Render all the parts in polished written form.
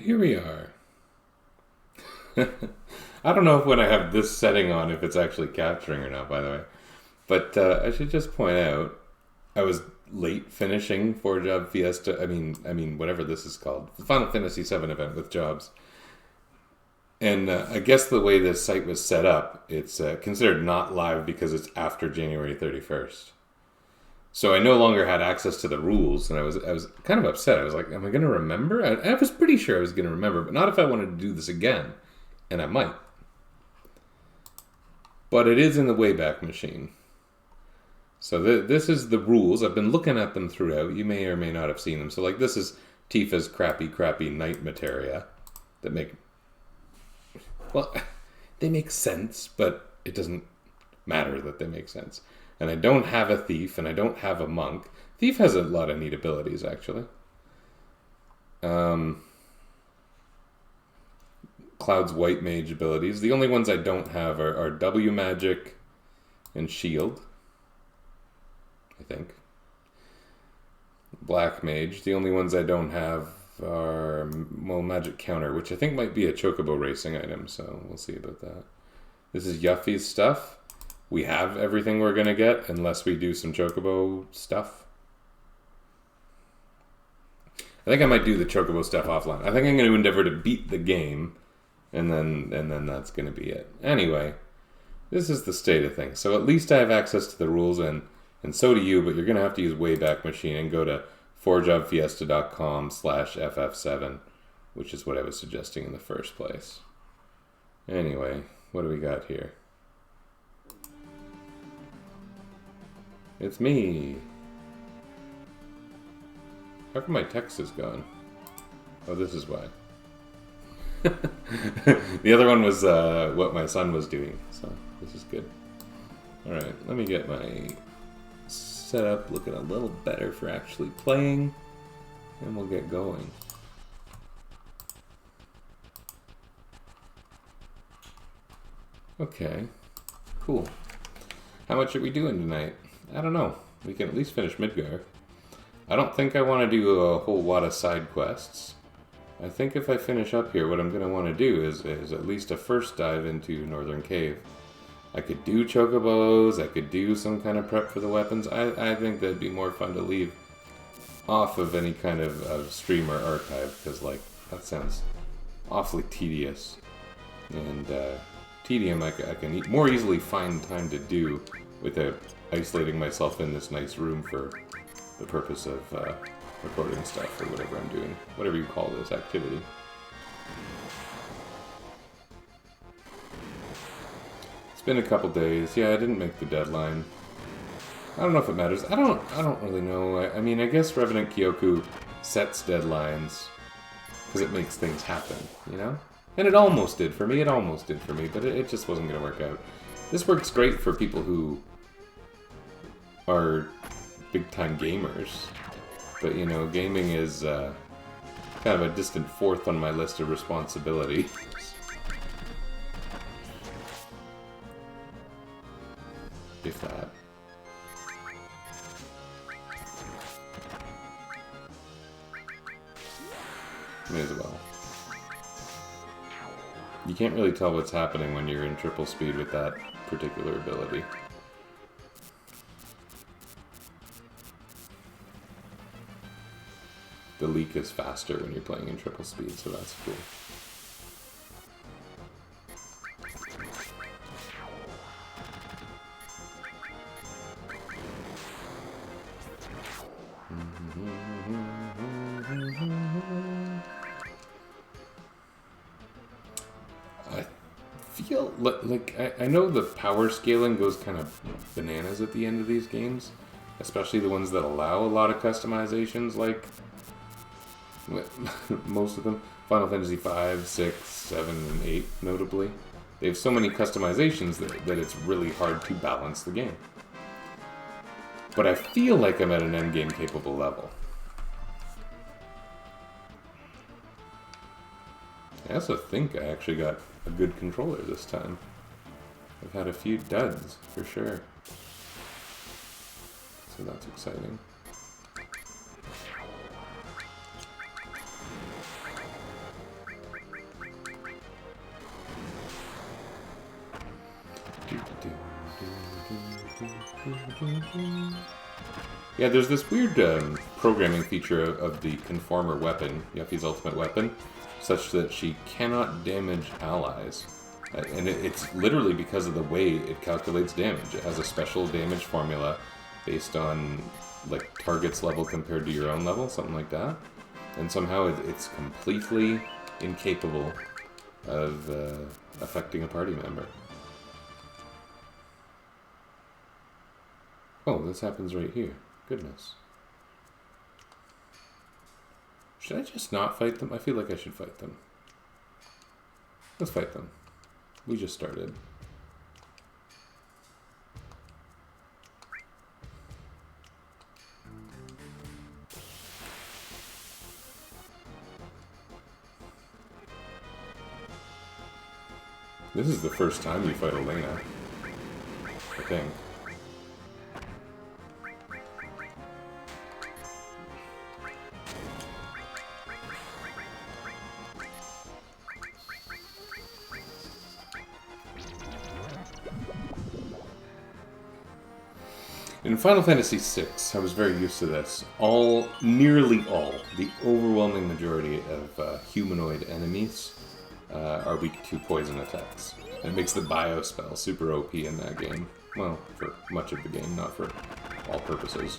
Here we are. I don't know if when I have this setting on, if it's actually capturing or not, by the way. But I should just point out, I was late finishing 4-Job Fiesta. I mean, whatever this is called, the Final Fantasy VII event with jobs. And I guess the way this site was set up, it's considered not live because it's after January 31st. So I no longer had access to the rules, and I was kind of upset. I was like, am I going to remember? I was pretty sure I was going to remember, but not if I wanted to do this again. And I might. But it is in the Wayback Machine. So this is the rules. I've been looking at them throughout. You may or may not have seen them. So like this is Tifa's crappy night materia that make... Well, they make sense, but it doesn't matter that they make sense. And I don't have a thief, and I don't have a monk. Thief has a lot of neat abilities, actually. Cloud's white mage abilities. The only ones I don't have are W magic and shield, I think. Black mage. The only ones I don't have are, well, magic counter, which I think might be a chocobo racing item, so we'll see about that. This is Yuffie's stuff. We have everything we're going to get unless we do some chocobo stuff. I think I might do the chocobo stuff offline. I think I'm going to endeavor to beat the game, and then that's going to be it. Anyway, this is the state of things. So at least I have access to the rules, and so do you, but you're going to have to use Wayback Machine and go to 4jobfiesta.com/FF7, which is what I was suggesting in the first place. Anyway, what do we got here? It's me. How come my text is gone? Oh, this is why. The other one was what my son was doing, so this is good. Alright, let me get my setup looking a little better for actually playing, and we'll get going. Okay, cool. How much are we doing tonight? I don't know. We can at least finish Midgar. I don't think I want to do a whole lot of side quests. I think if I finish up here, what I'm going to want to do is at least a first dive into Northern Cave. I could do chocobos, I could do some kind of prep for the weapons. I think that'd be more fun to leave off of any kind of stream or archive, because like, that sounds awfully tedious. And tedium I can more easily find time to do without isolating myself in this nice room for the purpose of recording stuff or whatever I'm doing, whatever you call this activity. It's been a couple days. Yeah, I didn't make the deadline. I don't know if it matters. I don't really know. I mean, I guess Revenant Kyoku sets deadlines because it makes things happen, you know? And it almost did for me. But it just wasn't going to work out. This works great for people who are big-time gamers. But, you know, gaming is kind of a distant fourth on my list of responsibilities. If that. May as well. You can't really tell what's happening when you're in triple speed with that particular ability. The leak is faster when you're playing in triple speed, so that's cool. I feel like I know the power scaling goes kind of bananas at the end of these games, especially the ones that allow a lot of customizations, like most of them. Final Fantasy 5, 6, 7, and 8, notably. They have so many customizations that it's really hard to balance the game. But I feel like I'm at an endgame capable level. I also think I actually got a good controller this time. I've had a few duds, for sure. So that's exciting. Yeah, there's this weird programming feature of the Conformer weapon, Yuffie's ultimate weapon, such that she cannot damage allies. And it's literally because of the way it calculates damage. It has a special damage formula based on like target's level compared to your own level, something like that. And somehow it's completely incapable of affecting a party member. Oh, this happens right here. Goodness. Should I just not fight them? I feel like I should fight them. Let's fight them. We just started. This is the first time you fight Elena, I think. In Final Fantasy VI, I was very used to this. Nearly all, the overwhelming majority of humanoid enemies are weak to poison attacks. And it makes the bio spell super OP in that game. Well, for much of the game, not for all purposes.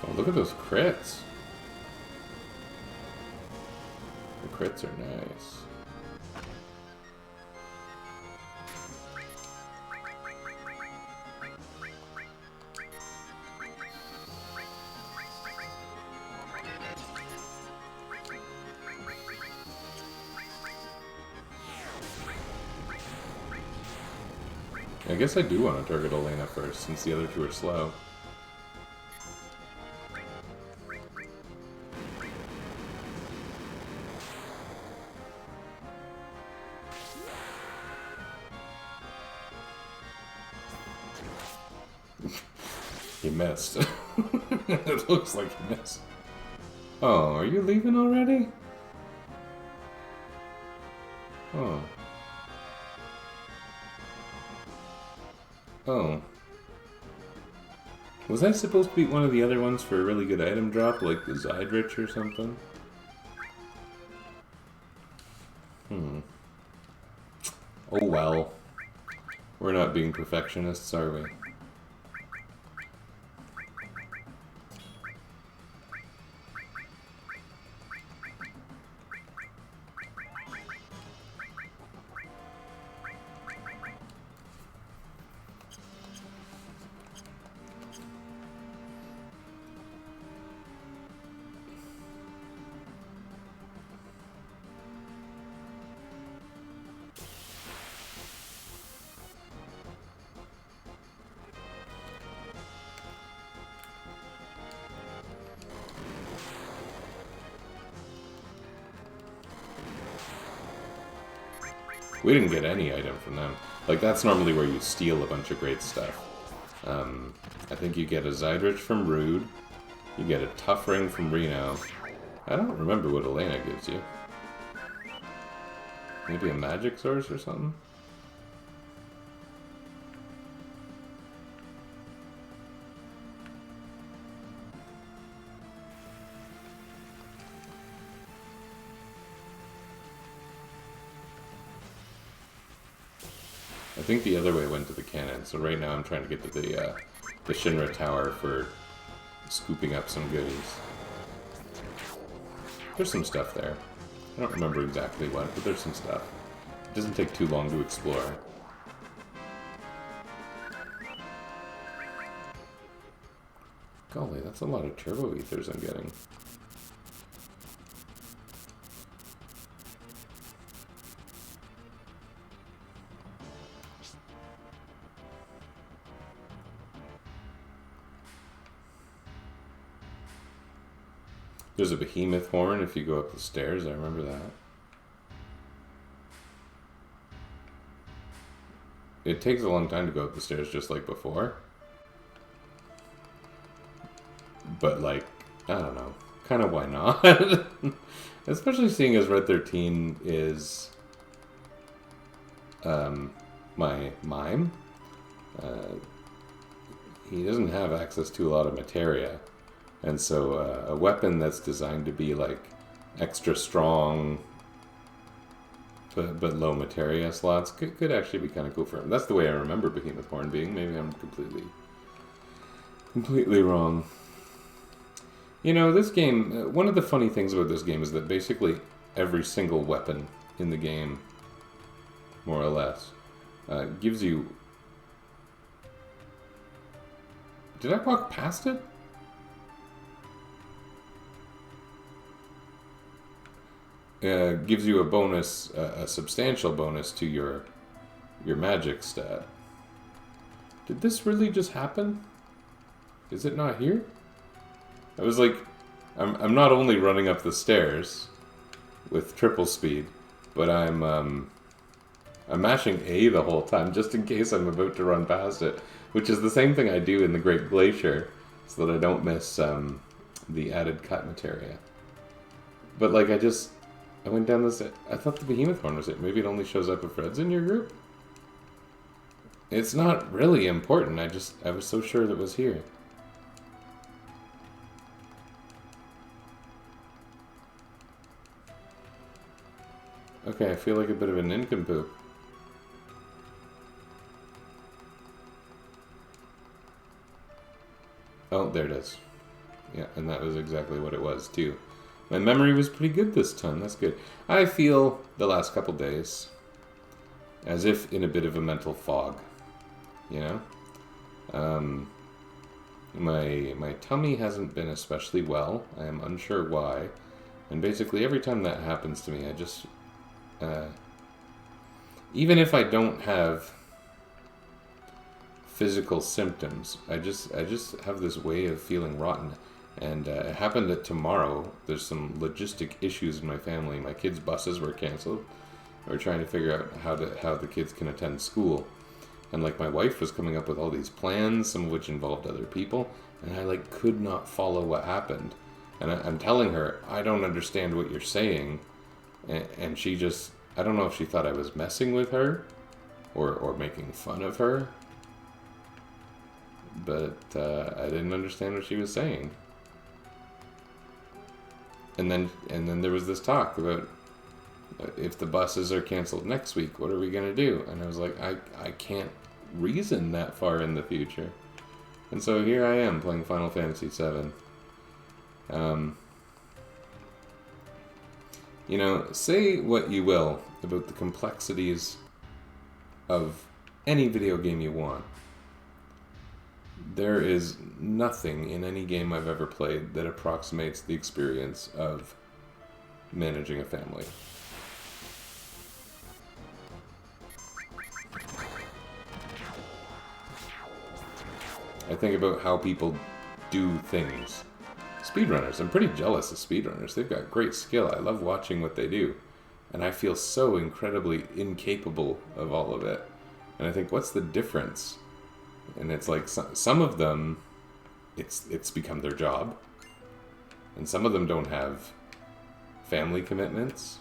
Oh, look at those crits. The crits are nice. I guess I do want to target Elena first, since the other two are slow. He missed. It looks like he missed. Oh, are you leaving already? Oh. Oh. Was I supposed to beat one of the other ones for a really good item drop, like the Zydrich or something? Oh well. We're not being perfectionists, are we? We didn't get any item from them. Like, that's normally where you steal a bunch of great stuff. I think you get a Zydrich from Rude. You get a Tough Ring from Reno. I don't remember what Elena gives you. Maybe a magic source or something? I think the other way went to the cannon, so right now I'm trying to get to the Shinra Tower for scooping up some goodies. There's some stuff there. I don't remember exactly what, but there's some stuff. It doesn't take too long to explore. Golly, that's a lot of turbo ethers I'm getting. There's a behemoth horn if you go up the stairs, I remember that. It takes a long time to go up the stairs just like before. But like, I don't know, kind of why not? Especially seeing as Red 13 is my mime. He doesn't have access to a lot of materia. And so a weapon that's designed to be like extra strong but low materia slots could actually be kind of cool for him. That's the way I remember Behemoth Horn being. Maybe I'm completely wrong. You know, this game, one of the funny things about this game is that basically every single weapon in the game, more or less, gives you... Did I walk past it? Gives you a bonus, a substantial bonus to your magic stat. Did this really just happen? Is it not here? I was like, I'm not only running up the stairs with triple speed, but I'm mashing A the whole time just in case I'm about to run past it, which is the same thing I do in the Great Glacier, so that I don't miss the added cut materia. But like I went down this. I thought the Behemoth Horn was it. Maybe it only shows up if Red's in your group. It's not really important. I was so sure that it was here. Okay, I feel like a bit of a nincompoop. Oh, there it is. Yeah, and that was exactly what it was, too. My memory was pretty good this time. That's good. I feel the last couple days as if in a bit of a mental fog. You know? My tummy hasn't been especially well. I am unsure why. And basically every time that happens to me, I just... even if I don't have physical symptoms, I just have this way of feeling rotten. And it happened that tomorrow, there's some logistic issues in my family. My kids' buses were canceled. We're trying to figure out how the kids can attend school. And like my wife was coming up with all these plans, some of which involved other people, and I like could not follow what happened. And I'm telling her, I don't understand what you're saying. And she just, I don't know if she thought I was messing with her or making fun of her. But I didn't understand what she was saying. And then there was this talk about if the buses are canceled next week, what are we going to do? And I was like, I can't reason that far in the future. And so here I am playing Final Fantasy VII. You know, say what you will about the complexities of any video game you want. There is nothing in any game I've ever played that approximates the experience of managing a family. I think about how people do things. Speedrunners, I'm pretty jealous of speedrunners. They've got great skill. I love watching what they do. And I feel so incredibly incapable of all of it. And I think, what's the difference? And it's like some of them, it's become their job, and some of them don't have family commitments.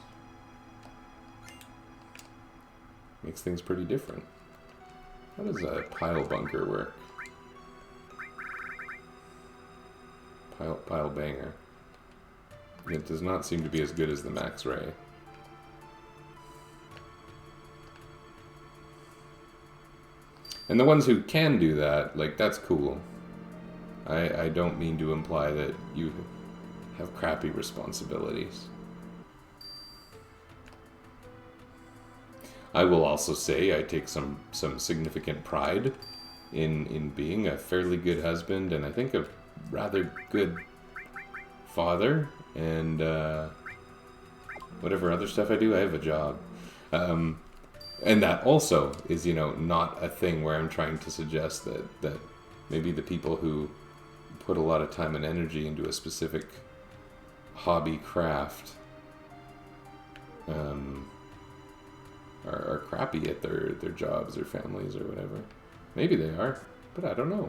Makes things pretty different. How does a pile bunker work? Pile banger. It does not seem to be as good as the max ray. And the ones who can do that, like, that's cool. I don't mean to imply that you have crappy responsibilities. I will also say I take some significant pride in being a fairly good husband, and I think a rather good father, and whatever other stuff I do, I have a job. And that also is, you know, not a thing where I'm trying to suggest that maybe the people who put a lot of time and energy into a specific hobby craft are crappy at their jobs or families or whatever. Maybe they are, but I don't know.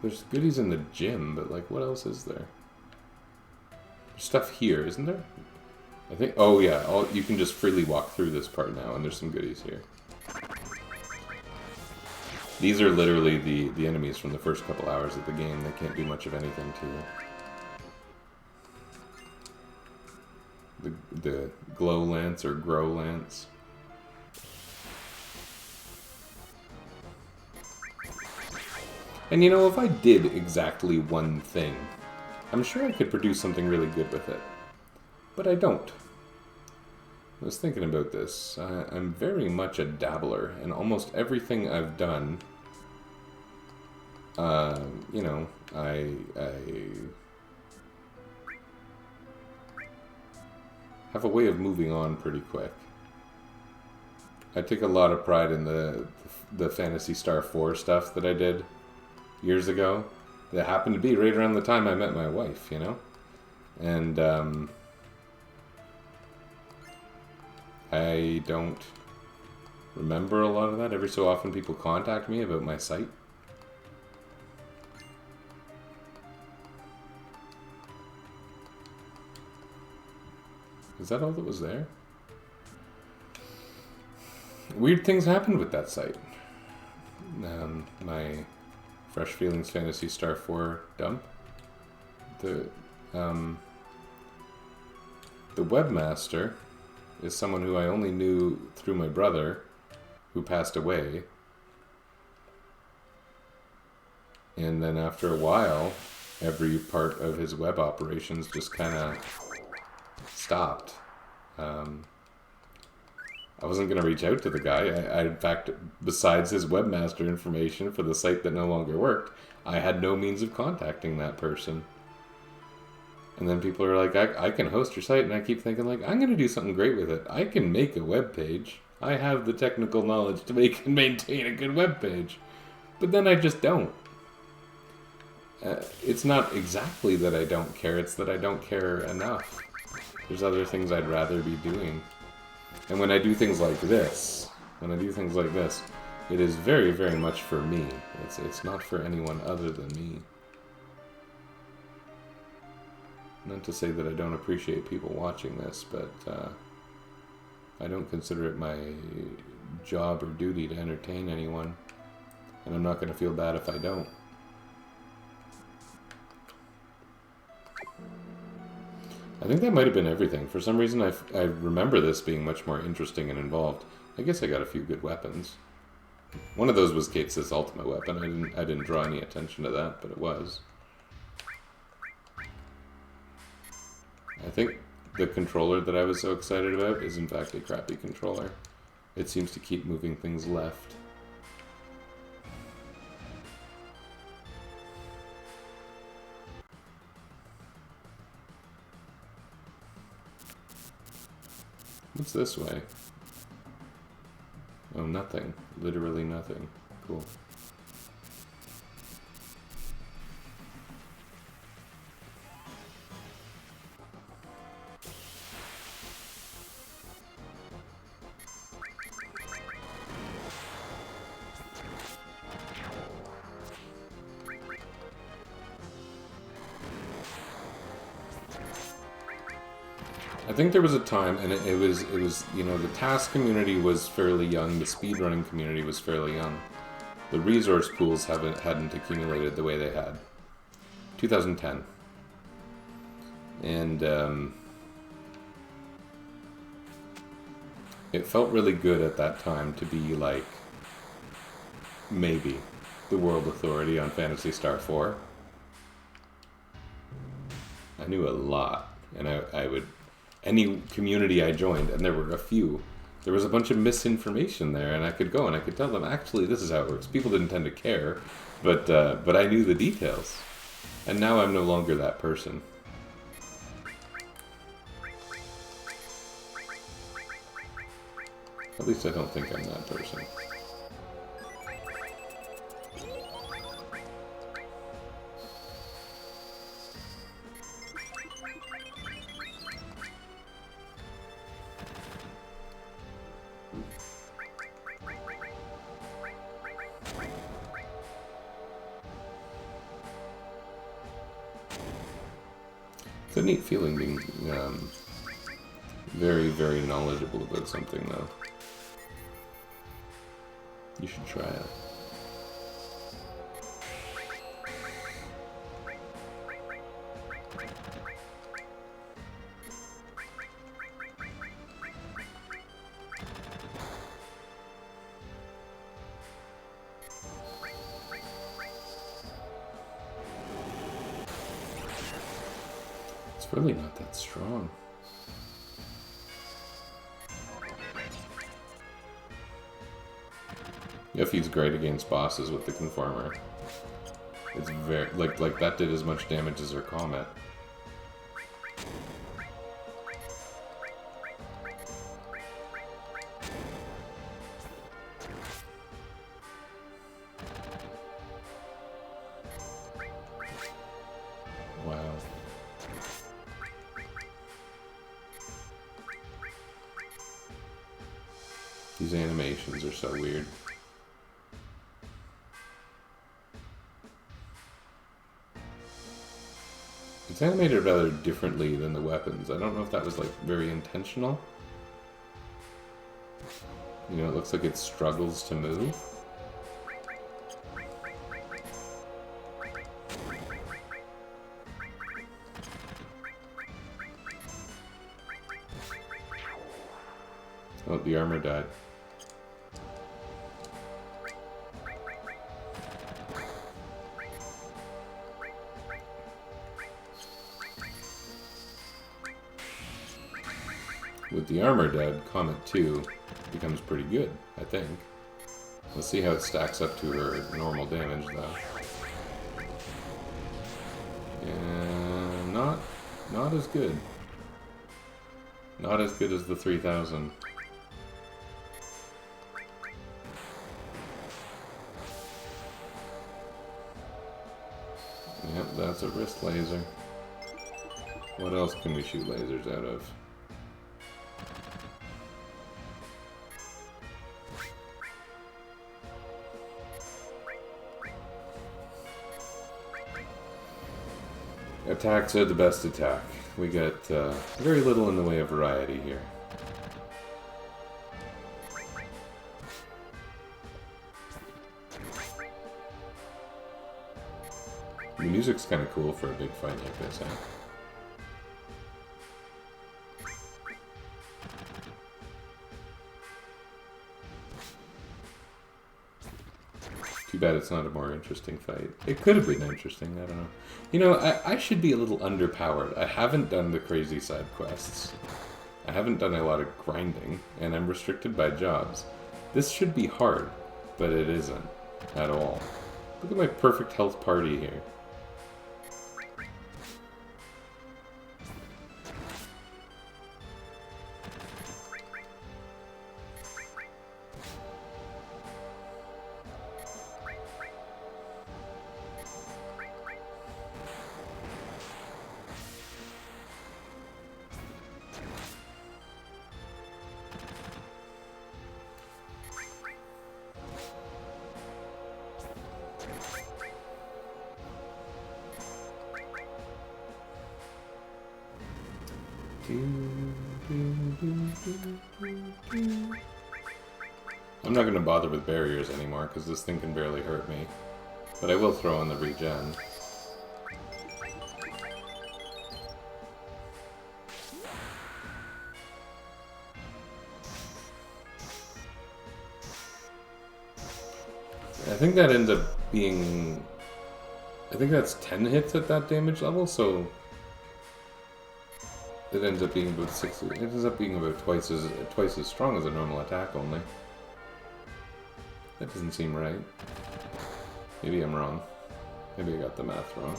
There's goodies in the gym, but like, what else is there? There's stuff here, isn't there? I think, oh yeah, you can just freely walk through this part now, and there's some goodies here. These are literally the enemies from the first couple hours of the game. They can't do much of anything to you. The glow lance or grow lance. And you know, if I did exactly one thing, I'm sure I could produce something really good with it. But I don't. I was thinking about this. I'm very much a dabbler, and almost everything I've done, you know, I have a way of moving on pretty quick. I take a lot of pride in the Phantasy Star 4 stuff that I did years ago. That happened to be right around the time I met my wife, you know? And, I don't remember a lot of that. Every so often people contact me about my site. Is that all that was there? Weird things happened with that site. My Fresh Feelings Phantasy Star 4 dump. The webmaster is someone who I only knew through my brother, who passed away. And then after a while, every part of his web operations just kind of stopped. I wasn't going to reach out to the guy. I, in fact, besides his webmaster information for the site that no longer worked, I had no means of contacting that person. And then people are like, I can host your site, and I keep thinking, like, I'm going to do something great with it. I can make a web page. I have the technical knowledge to make and maintain a good web page. But then I just don't. It's not exactly that I don't care, it's that I don't care enough. There's other things I'd rather be doing. And when I do things like this, it is very, very much for me. It's not for anyone other than me. Not to say that I don't appreciate people watching this, but I don't consider it my job or duty to entertain anyone. And I'm not going to feel bad if I don't. I think that might have been everything. For some reason, I remember this being much more interesting and involved. I guess I got a few good weapons. One of those was Kate's ultimate weapon. I didn't draw any attention to that, but it was. I think the controller that I was so excited about is in fact a crappy controller. It seems to keep moving things left. What's this way? Oh, nothing. Literally nothing. Cool. I think there was a time, and it was, you know, the task community was fairly young, the speedrunning community was fairly young. The resource pools hadn't accumulated the way they had. 2010. And It felt really good at that time to be like, maybe, the world authority on Phantasy Star 4. I knew a lot, and I would... Any community I joined, and there were a few, there was a bunch of misinformation there, and I could go and I could tell them, actually, this is how it works. People didn't tend to care, but I knew the details. And now I'm no longer that person. At least I don't think I'm that person. It's a neat feeling being very, very knowledgeable about something, though. You should try it. It's really not that strong. Yuffie's great against bosses with the Conformer. It's very... like that did as much damage as her Comet. Wow. These animations are so weird. It's animated rather differently than the weapons. I don't know if that was, like, very intentional. You know, it looks like it struggles to move. Oh, the armor died. With the armor dead, Comet 2 becomes pretty good, I think. Let's see how it stacks up to her normal damage, though. And not as good. Not as good as the 3000. Yep, that's a wrist laser. What else can we shoot lasers out of? Attacks are the best attack. We get very little in the way of variety here. The music's kind of cool for a big fight like this, huh? Too bad it's not a more interesting fight. It could have been interesting, I don't know. You know, I should be a little underpowered. I haven't done the crazy side quests. I haven't done a lot of grinding, and I'm restricted by jobs. This should be hard, but it isn't at all. Look at my perfect health party here. I'm not going to bother with barriers anymore, because this thing can barely hurt me. But I will throw in the regen. I think that ends up being... I think that's 10 hits at that damage level, so... It ends up being about 6... It ends up being about twice as strong as a normal attack, only. That doesn't seem right. Maybe I'm wrong. Maybe I got the math wrong.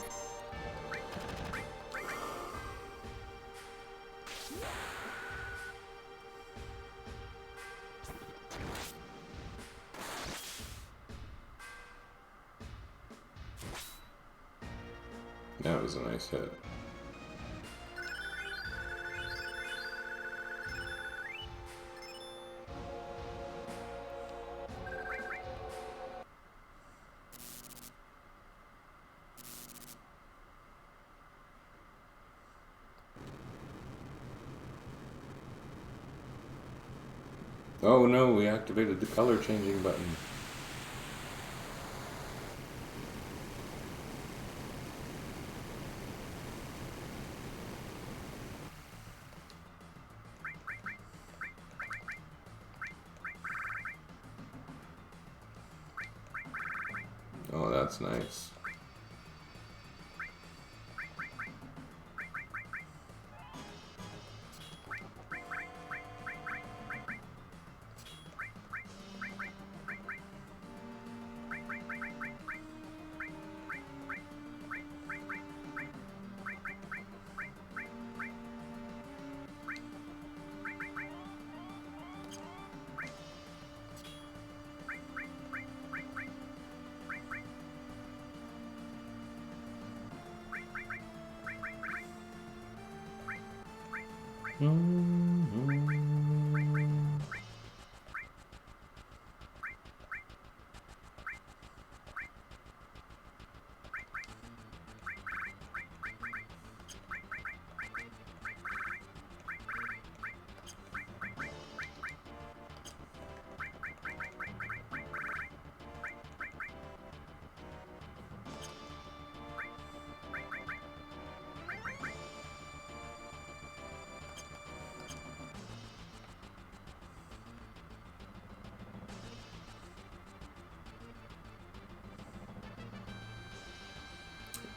That was a nice hit. Oh no, we activated the color changing button. Oh, that's nice.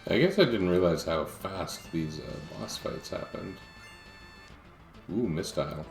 I guess I didn't realize how fast these boss fights happened. Ooh, mistile.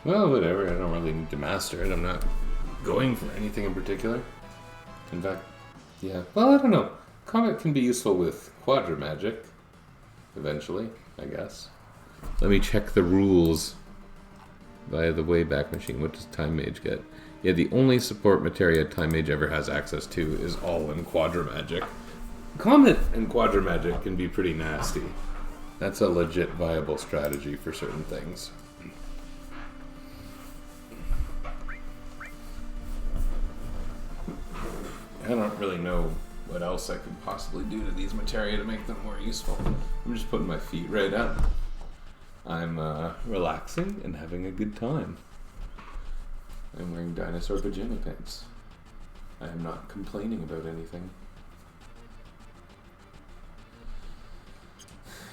Well, whatever. I don't really need to master it. I'm not going for anything in particular. In fact, yeah. Well, I don't know. Combat can be useful with Quadra Magic. Eventually, I guess. Let me check the rules via the Wayback Machine. What does Time Mage get? Yeah, the only support materia Time Mage ever has access to is all in Quadra Magic. Comet and Quadra Magic can be pretty nasty. That's a legit viable strategy for certain things. I don't really know what else I could possibly do to these materia to make them more useful. I'm just putting my feet right up. I'm relaxing and having a good time. I'm wearing dinosaur pajama pants. I am not complaining about anything.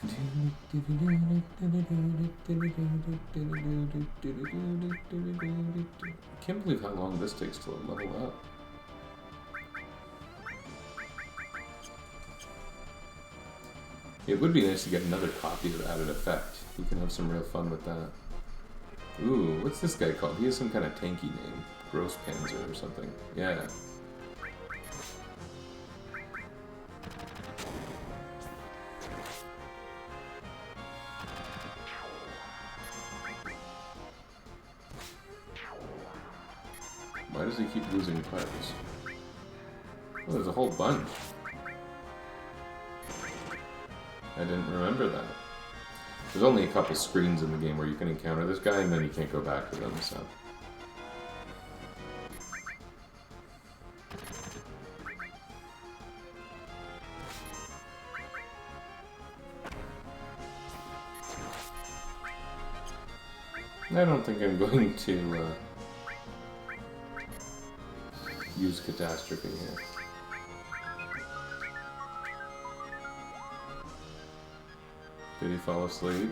I can't believe how long this takes to level up. It would be nice to get another copy of Added Effect. You can have some real fun with that. Ooh, what's this guy called? He has some kind of tanky name. Gross Panzer or something. Yeah. Why does he keep losing parts? Oh, there's a whole bunch. I didn't remember that. There's only a couple screens in the game where you can encounter this guy and then you can't go back to them, so... I don't think I'm going to use Catastrophe here. Did he fall asleep?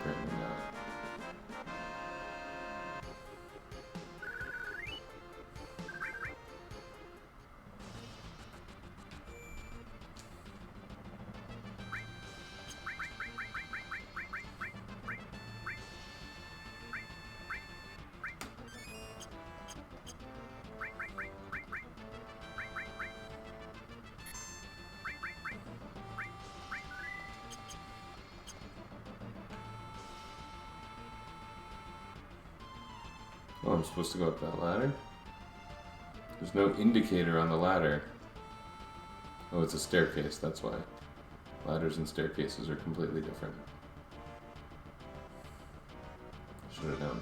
Apparently not. Oh, I'm supposed to go up that ladder? There's no indicator on the ladder. Oh, it's a staircase, that's why. Ladders and staircases are completely different. Should have known.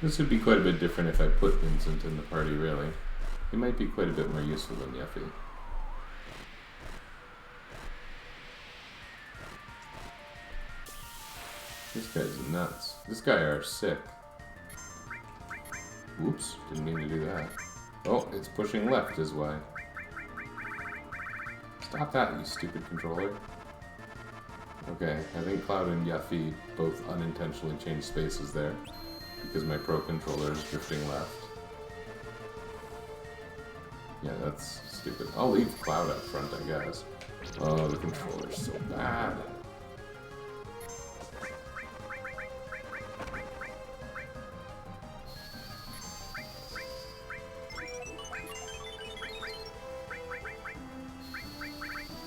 This would be quite a bit different if I put Vincent in the party, really. He might be quite a bit more useful than Yuffie. This guy's nuts. This guy are sick. Whoops, didn't mean to do that. Oh, it's pushing left is why. Stop that, you stupid controller. Okay, I think Cloud and Yuffie both unintentionally changed spaces there. Because my Pro controller is drifting left. Yeah, that's stupid. I'll leave Cloud up front, I guess. Oh, the controller's so bad.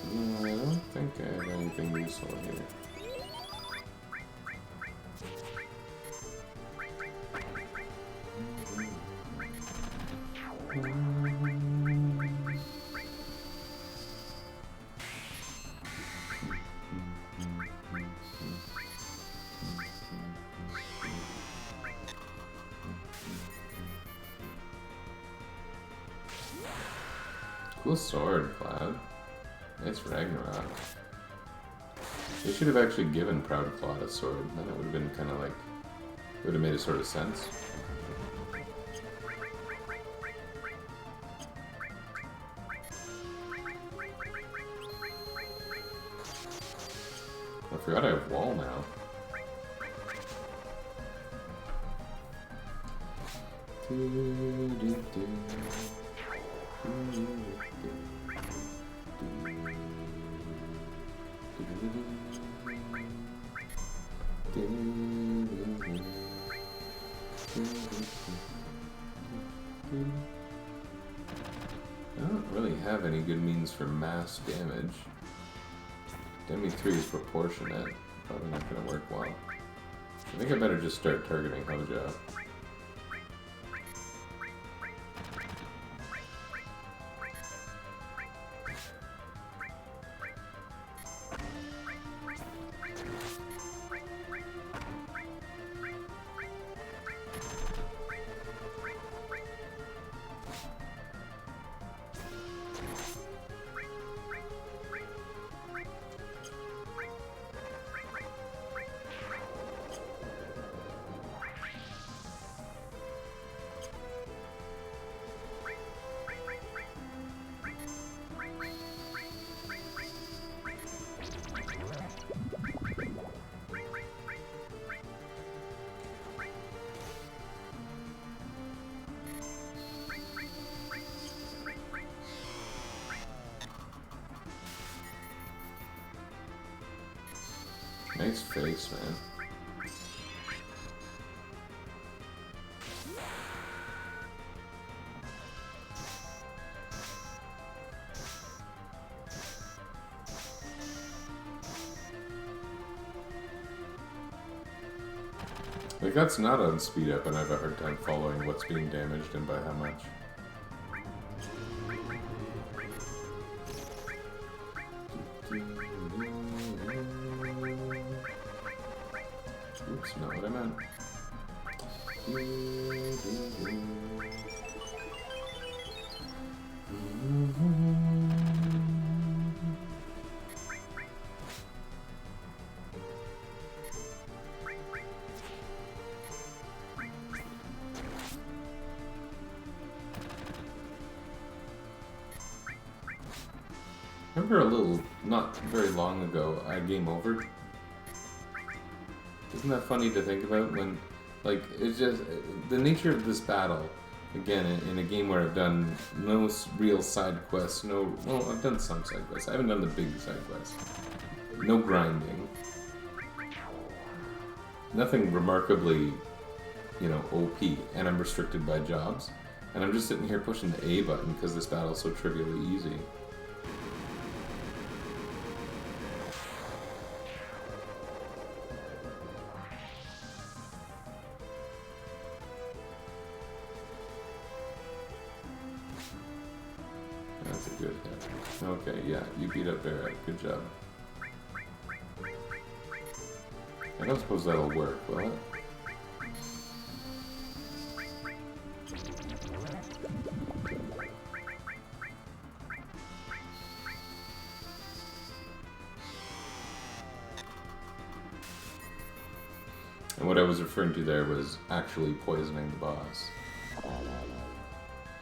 I don't think I have anything useful here. Cool sword, Cloud. Nice Ragnarok. They should have actually given Proud Cloud a sword, then it would have been kind of like... it would have made a sort of sense. I forgot I have wall now. I don't really have any good means for mass damage. Demi 3 is proportionate. Probably not going to work well. I think I better just start targeting Hojo. Nice face, man. Like, that's not on speed up, and I have a hard time following what's being damaged and by how much. Oops, not what I meant. Remember a little, not very long ago, I game over? Isn't that funny to think about when, like, it's just, the nature of this battle, again, in a game where I've done no real side quests, well, I've done some side quests, I haven't done the big side quests. No grinding. Nothing remarkably, you know, OP, and I'm restricted by jobs. And I'm just sitting here pushing the A button because this battle's so trivially easy. That's a good hit. Okay, yeah, you beat up Barrett. Good job. I don't suppose that'll work, will it? And what I was referring to there was actually poisoning the boss.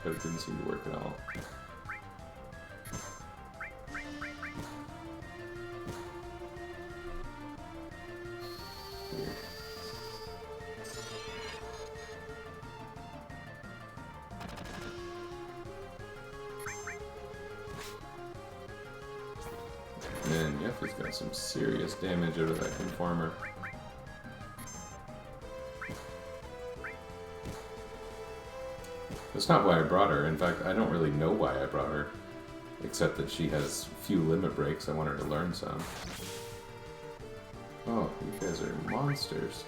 But it didn't seem to work at all. Man, Jeffy's got some serious damage out of that conformer. That's not why I brought her. In fact, I don't really know why I brought her. Except that she has few limit breaks. I want her to learn some. Oh, you guys are monsters.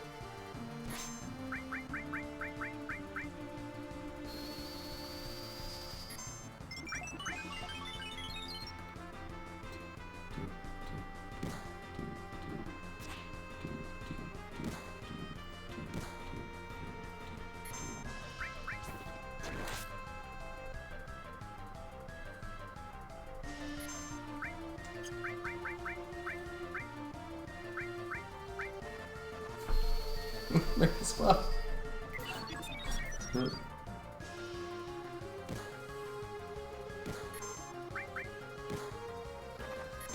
May as well.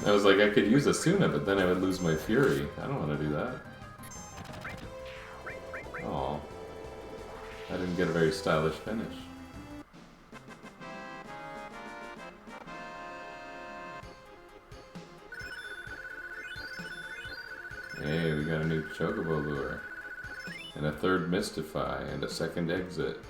I was like, I could use Asuna, but then I would lose my fury. I don't want to do that. Oh, I didn't get a very stylish finish. Hey, we got a new Chocobo lure. And a third Mystify, and a second exit.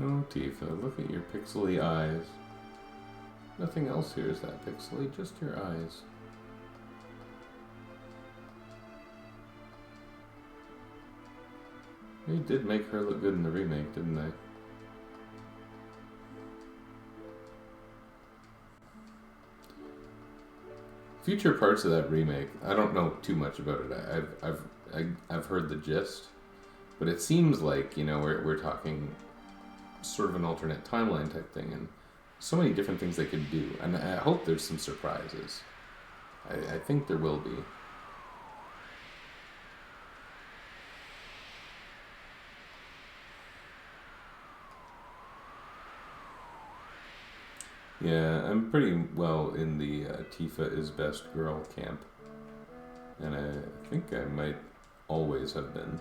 Oh, Tifa, look at your pixely eyes. Nothing else here is that pixely, just your eyes. They did make her look good in the remake, didn't they? Future parts of that remake, I don't know too much about it. I've heard the gist, but it seems like, you know, we're talking sort of an alternate timeline type thing, and so many different things they could do. And I hope there's some surprises. I think there will be. Yeah, I'm pretty well in the Tifa is best girl camp. And I think I might always have been.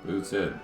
Who said?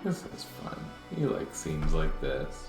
This is fun. You like scenes like this.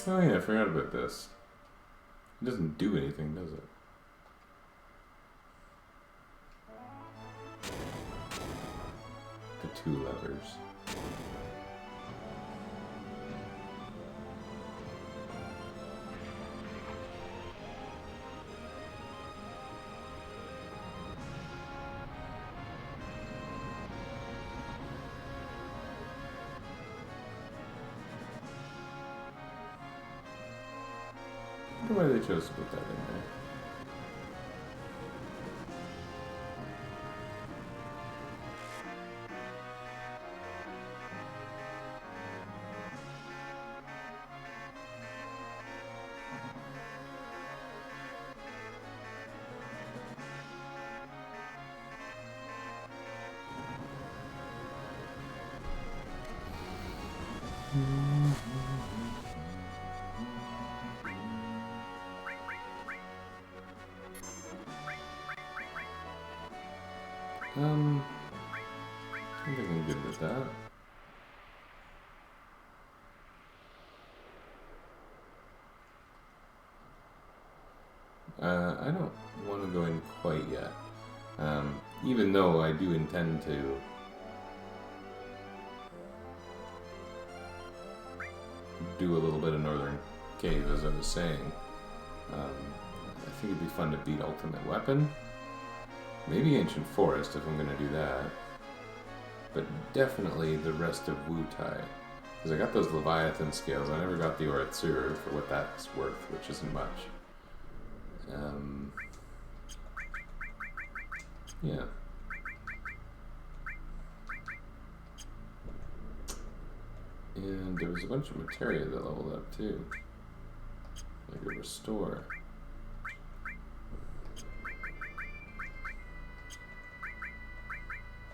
Oh yeah, I forgot about this. It doesn't do anything, does it? The two levers. I wonder why they chose to put that in there. I think I'm good with that. I don't want to go in quite yet. Even though I do intend to do a little bit of Northern Cave, as I was saying. I think it'd be fun to beat Ultimate Weapon. Maybe Ancient Forest if I'm going to do that. But definitely the rest of Wutai. Because I got those Leviathan scales. I never got the Oratsur for what that's worth, which isn't much. Yeah. And there was a bunch of materia that leveled up too. Like a restore.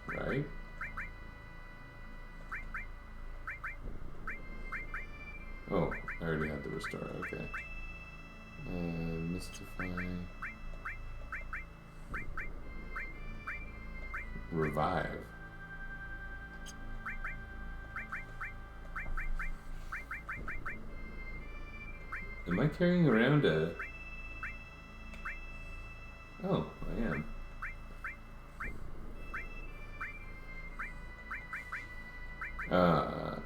Right? Oh, I already had the restore, okay. Mystify. Revive. Am I carrying around a... Oh, I am. Oh.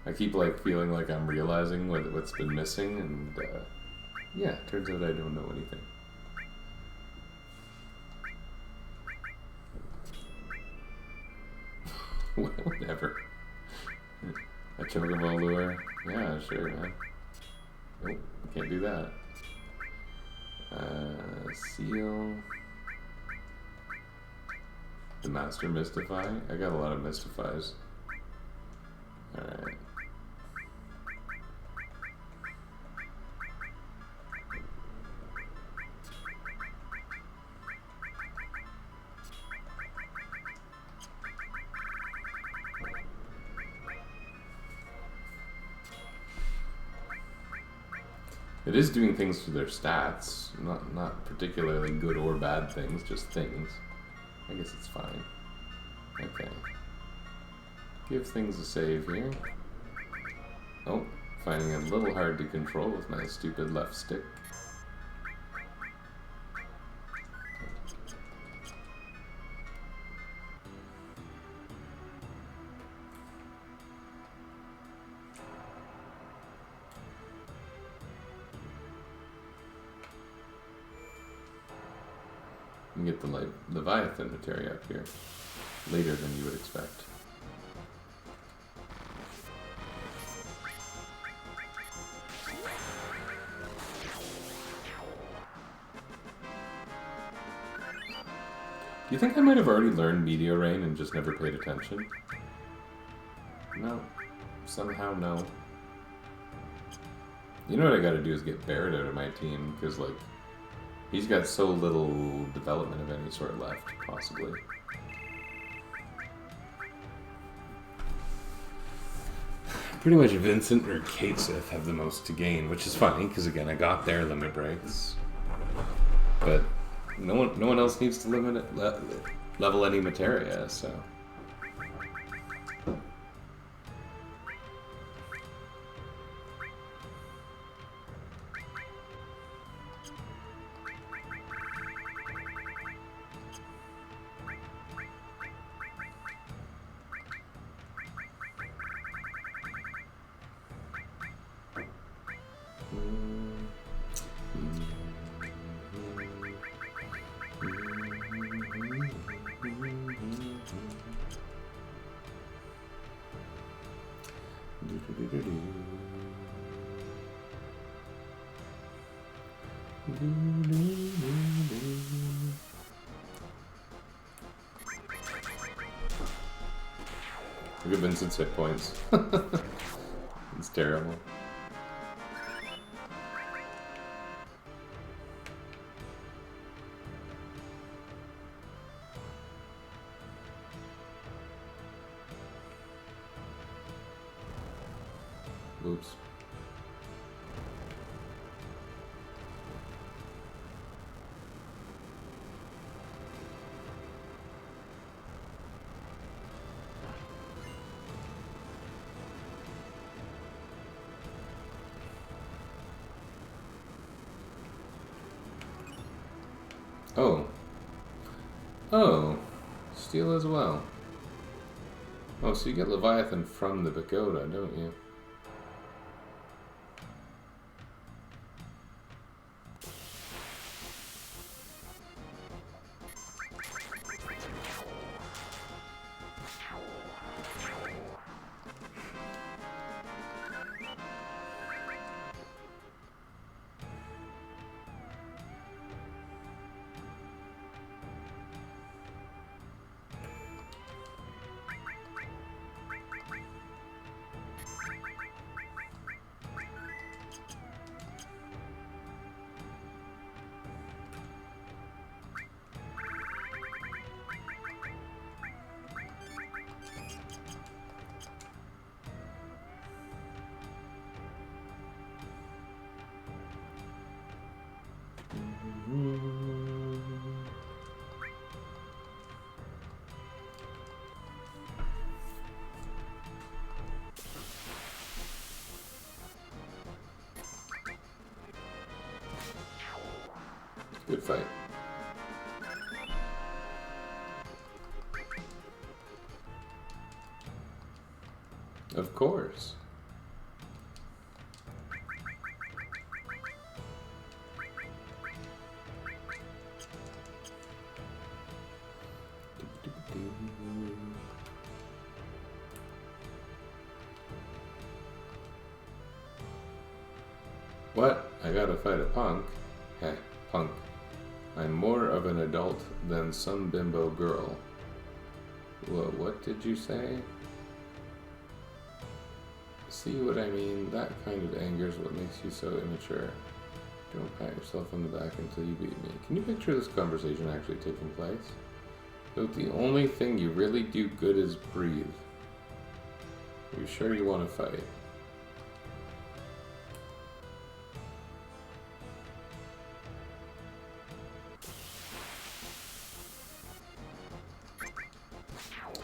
I keep like feeling like I'm realizing what's been missing, and yeah, turns out I don't know anything. Whatever. A chocobo lure? Yeah, sure, man. Nope, can't do that. Seal. The Master Mystify? I got a lot of Mystifies. Alright. It is doing things to their stats, not particularly good or bad things, just things. I guess it's fine. Okay. Give things a save here. Oh, finding it a little hard to control with my stupid left stick. You can get the Leviathan materia up here later than you would expect. Do you think I might have already learned Meteor Rain and just never paid attention? No. Somehow no. You know what I gotta do is get Barrett out of my team, because, like, he's got so little development of any sort left, possibly. Pretty much Vincent or Katesith have the most to gain, which is funny, because again, I got their limit breaks. But no one else needs to level any materia, so... Look at Vincent's hit points. It's terrible. Oops. Oh. Oh. Steel as well. Oh, so you get Leviathan from the Pagoda, don't you? Good fight. Of course. What? I gotta fight a punk? Heh, punk. I'm more of an adult than some bimbo girl. Whoa, what did you say? See what I mean? That kind of anger is what makes you so immature. Don't pat yourself on the back until you beat me. Can you picture this conversation actually taking place? Look, the only thing you really do good is breathe. Are you sure you want to fight?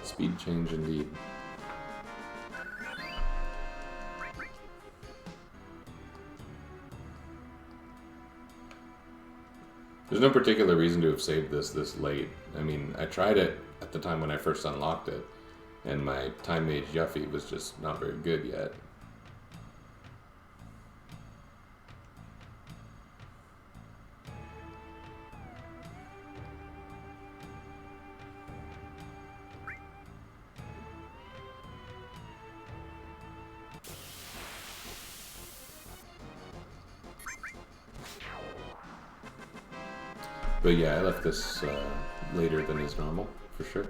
Speed change indeed. There's no particular reason to have saved this late. I mean, I tried it at the time when I first unlocked it, and my time mage Yuffie was just not very good yet. But yeah, I left this later than is normal, for sure.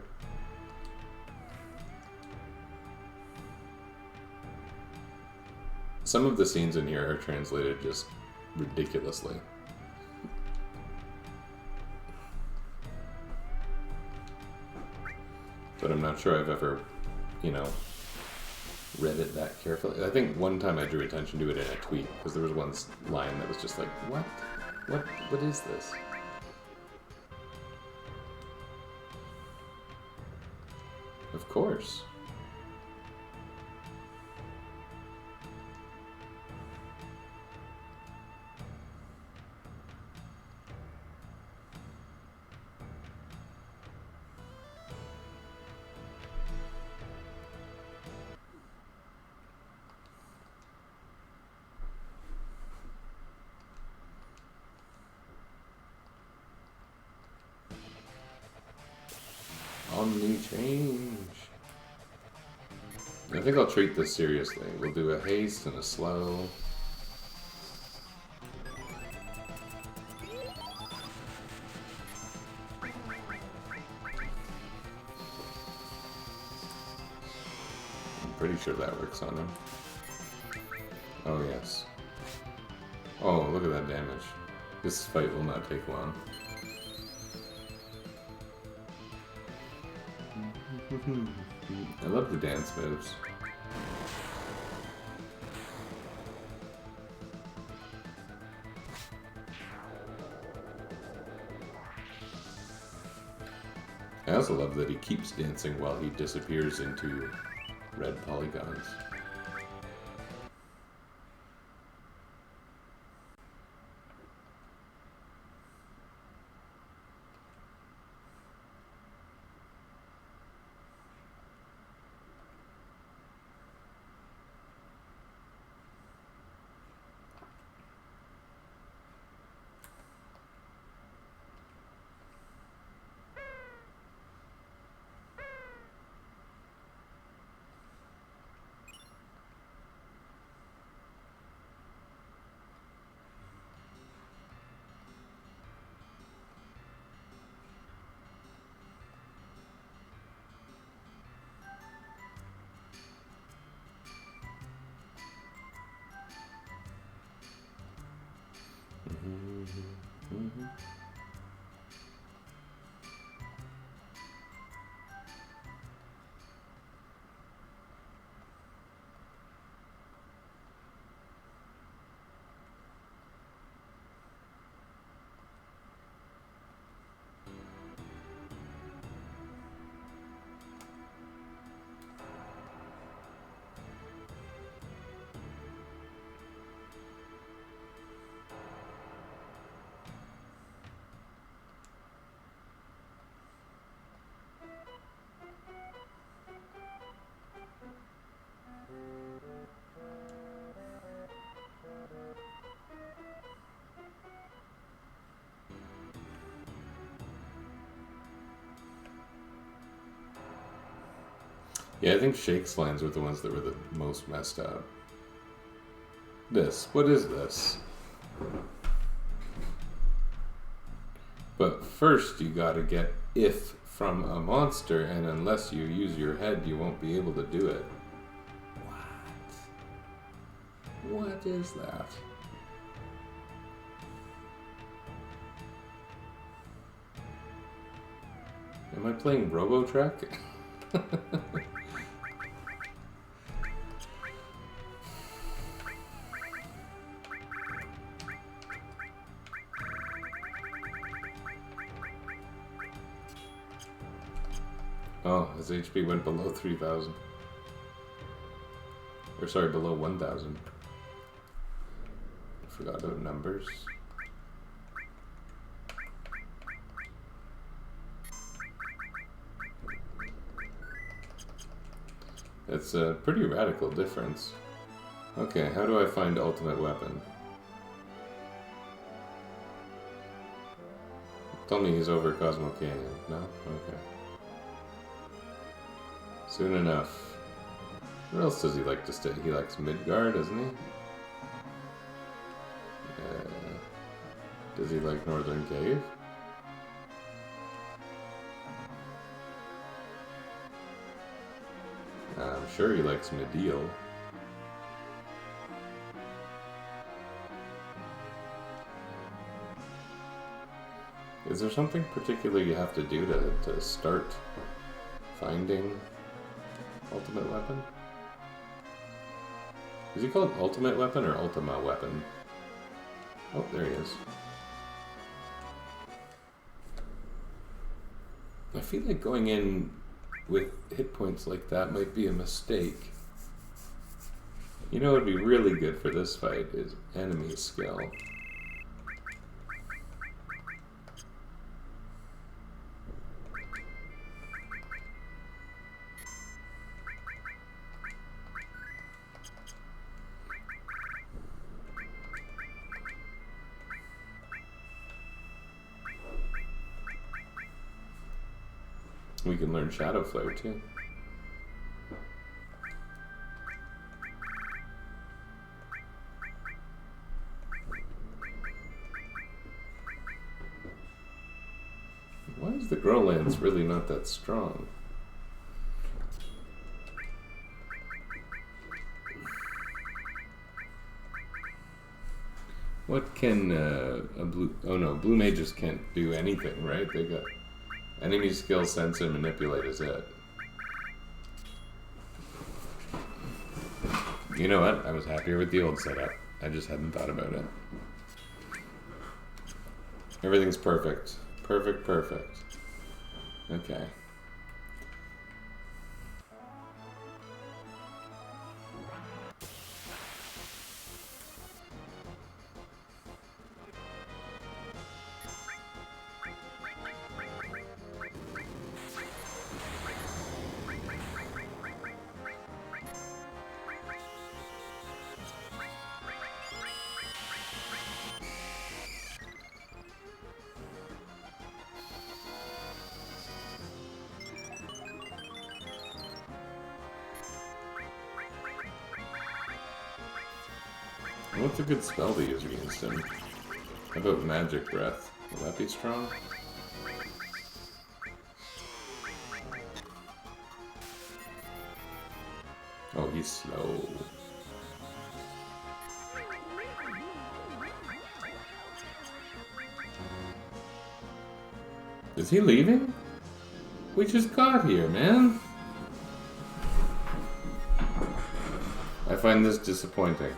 Some of the scenes in here are translated just ridiculously. But I'm not sure I've ever, you know, read it that carefully. I think one time I drew attention to it in a tweet, because there was one line that was just like, what? What is this? Of course. Omni change. I think I'll treat this seriously. We'll do a haste and a slow. I'm pretty sure that works on him. Oh yes. Oh, look at that damage. This fight will not take long. I love the dance moves. I also love that he keeps dancing while he disappears into red polygons. Yeah, I think Shake's lines were the ones that were the most messed up. What is this? But first you gotta get if from a monster, and unless you use your head, you won't be able to do it. What? What is that? Am I playing RoboTrek? Oh, his HP went below 3,000. Or sorry, below 1,000. I forgot about numbers. It's a pretty radical difference. Okay, how do I find ultimate weapon? Tell me he's over Cosmo Canyon. No? Okay. Soon enough. Where else does he like to stay? He likes Midgard, doesn't he? Does he like Northern Cave? I'm sure he likes Medial. Is there something particular you have to do to start finding ultimate weapon? Is he called ultimate weapon or ultima weapon? Oh, there he is. I feel like going in with hit points like that might be a mistake. You know what would be really good for this fight is enemy skill. We can learn Shadow Flare too. Why is the Growlance really not that strong? What can a blue... Oh no, blue mages can't do anything, right? They got... Enemy skill, sense, and manipulate is it. You know what? I was happier with the old setup. I just hadn't thought about it. Everything's perfect. Perfect, perfect. Okay. What's a good spell to use against him? How about Magic Breath? Will that be strong? Oh, he's slow. Is he leaving? We just got here, man. I find this disappointing.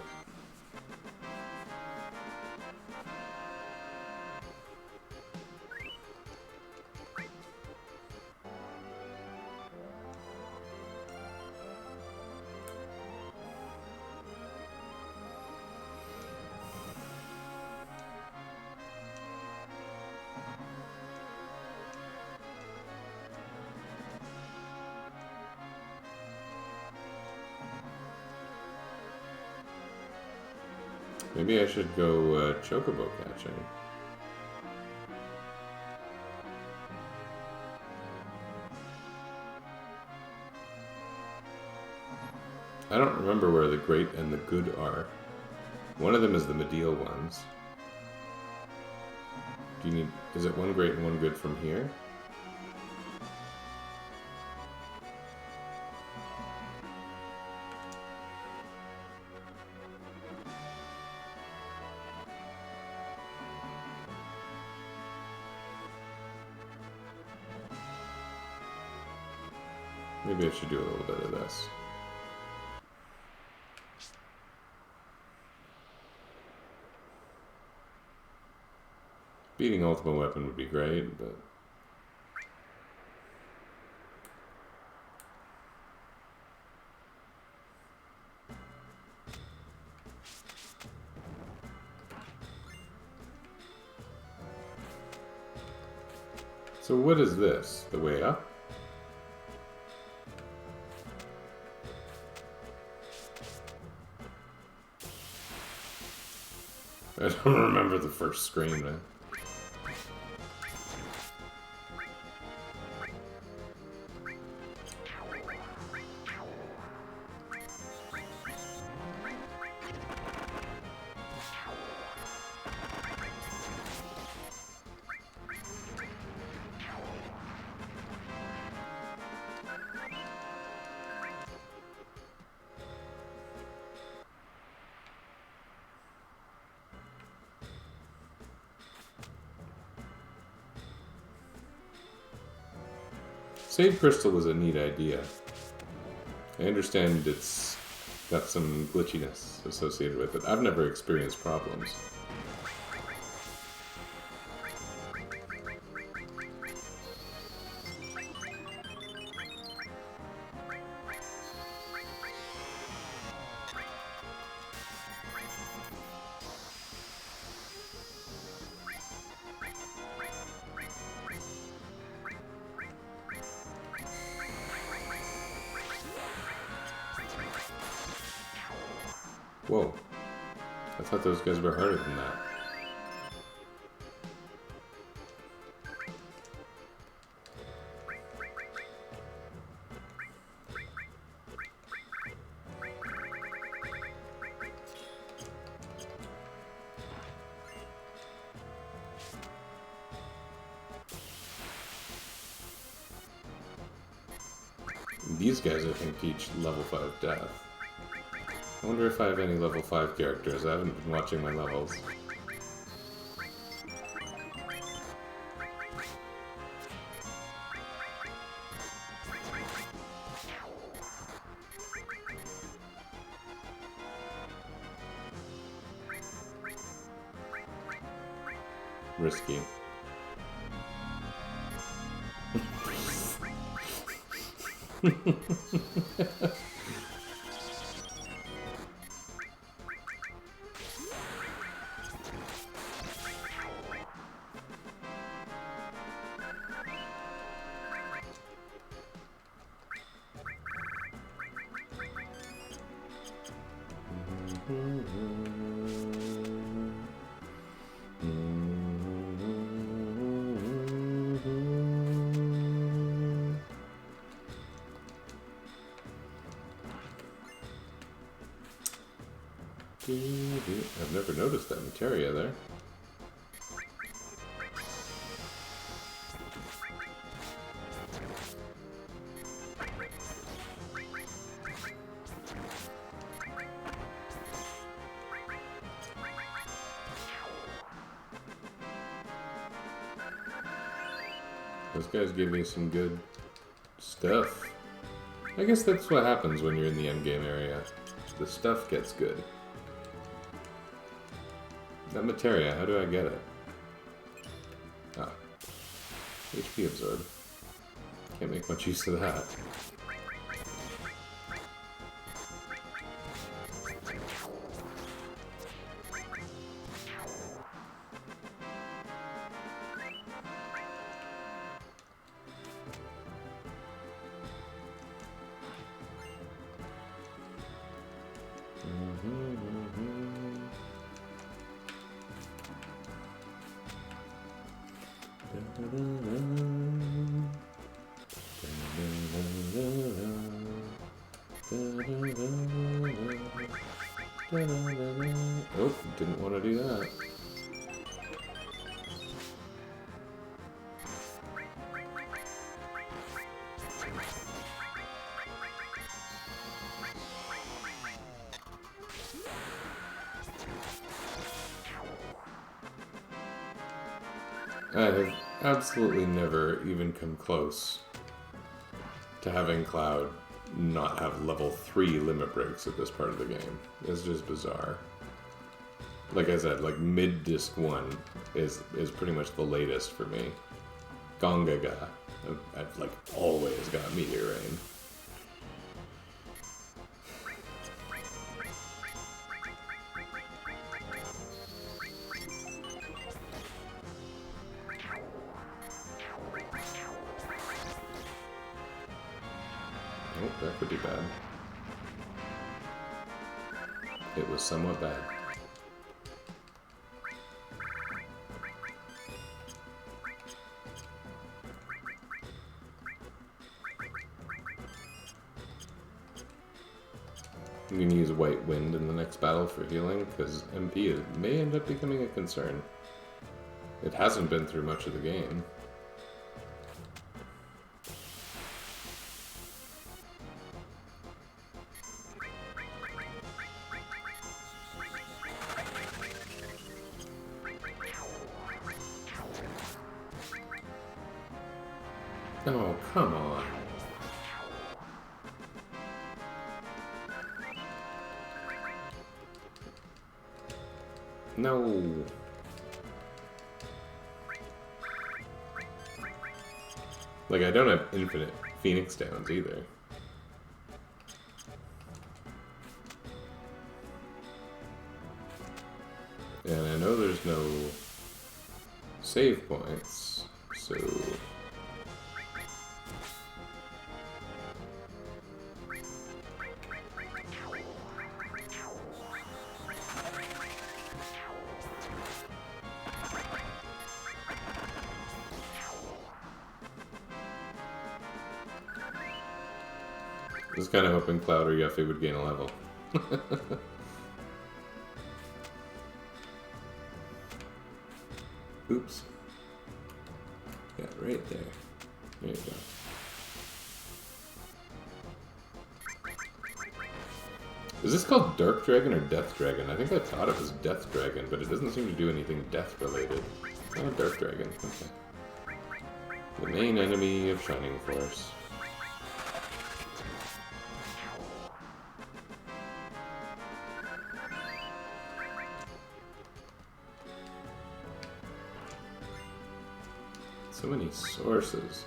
Maybe I should go chocobo catching. I don't remember where the great and the good are. One of them is the medial ones. Do you need... Is it one great and one good from here? Maybe I should do a little bit of this. Beating Ultimate Weapon would be great, but... So what is this? The way up? I don't remember the first screen, man. Sage Crystal was a neat idea. I understand it's got some glitchiness associated with it. I've never experienced problems. Whoa. I thought those guys were harder than that. These guys, I think, teach level 5 death. I wonder if I have any level 5 characters. I haven't been watching my levels. Risky. I've never noticed that materia there. Those guys give me some good stuff. I guess that's what happens when you're in the endgame area. The stuff gets good. That materia, how do I get it? Ah. HP absorb. Can't make much use of that. Oh, didn't want to do that. I have absolutely never even come close to having Cloud not have level 3 limit breaks at this part of the game. It's just bizarre. Like I said, like mid-disc 1 is pretty much the latest for me. Gongaga. I've like always got Meteor Rain. Oh, that could be bad. It was somewhat bad. I'm going to use White Wind in the next battle for healing, because MP may end up becoming a concern. It hasn't been through much of the game. Oh, come on. No. Like, I don't have infinite Phoenix Downs either. And I know there's no save points, so... I was kind of hoping Cloud or Yuffie would gain a level. Oops. Yeah, right there. There you go. Is this called Dark Dragon or Death Dragon? I think I thought it was Death Dragon, but it doesn't seem to do anything death related. Oh, Dark Dragon. Okay. The main enemy of Shining Force. So many sources.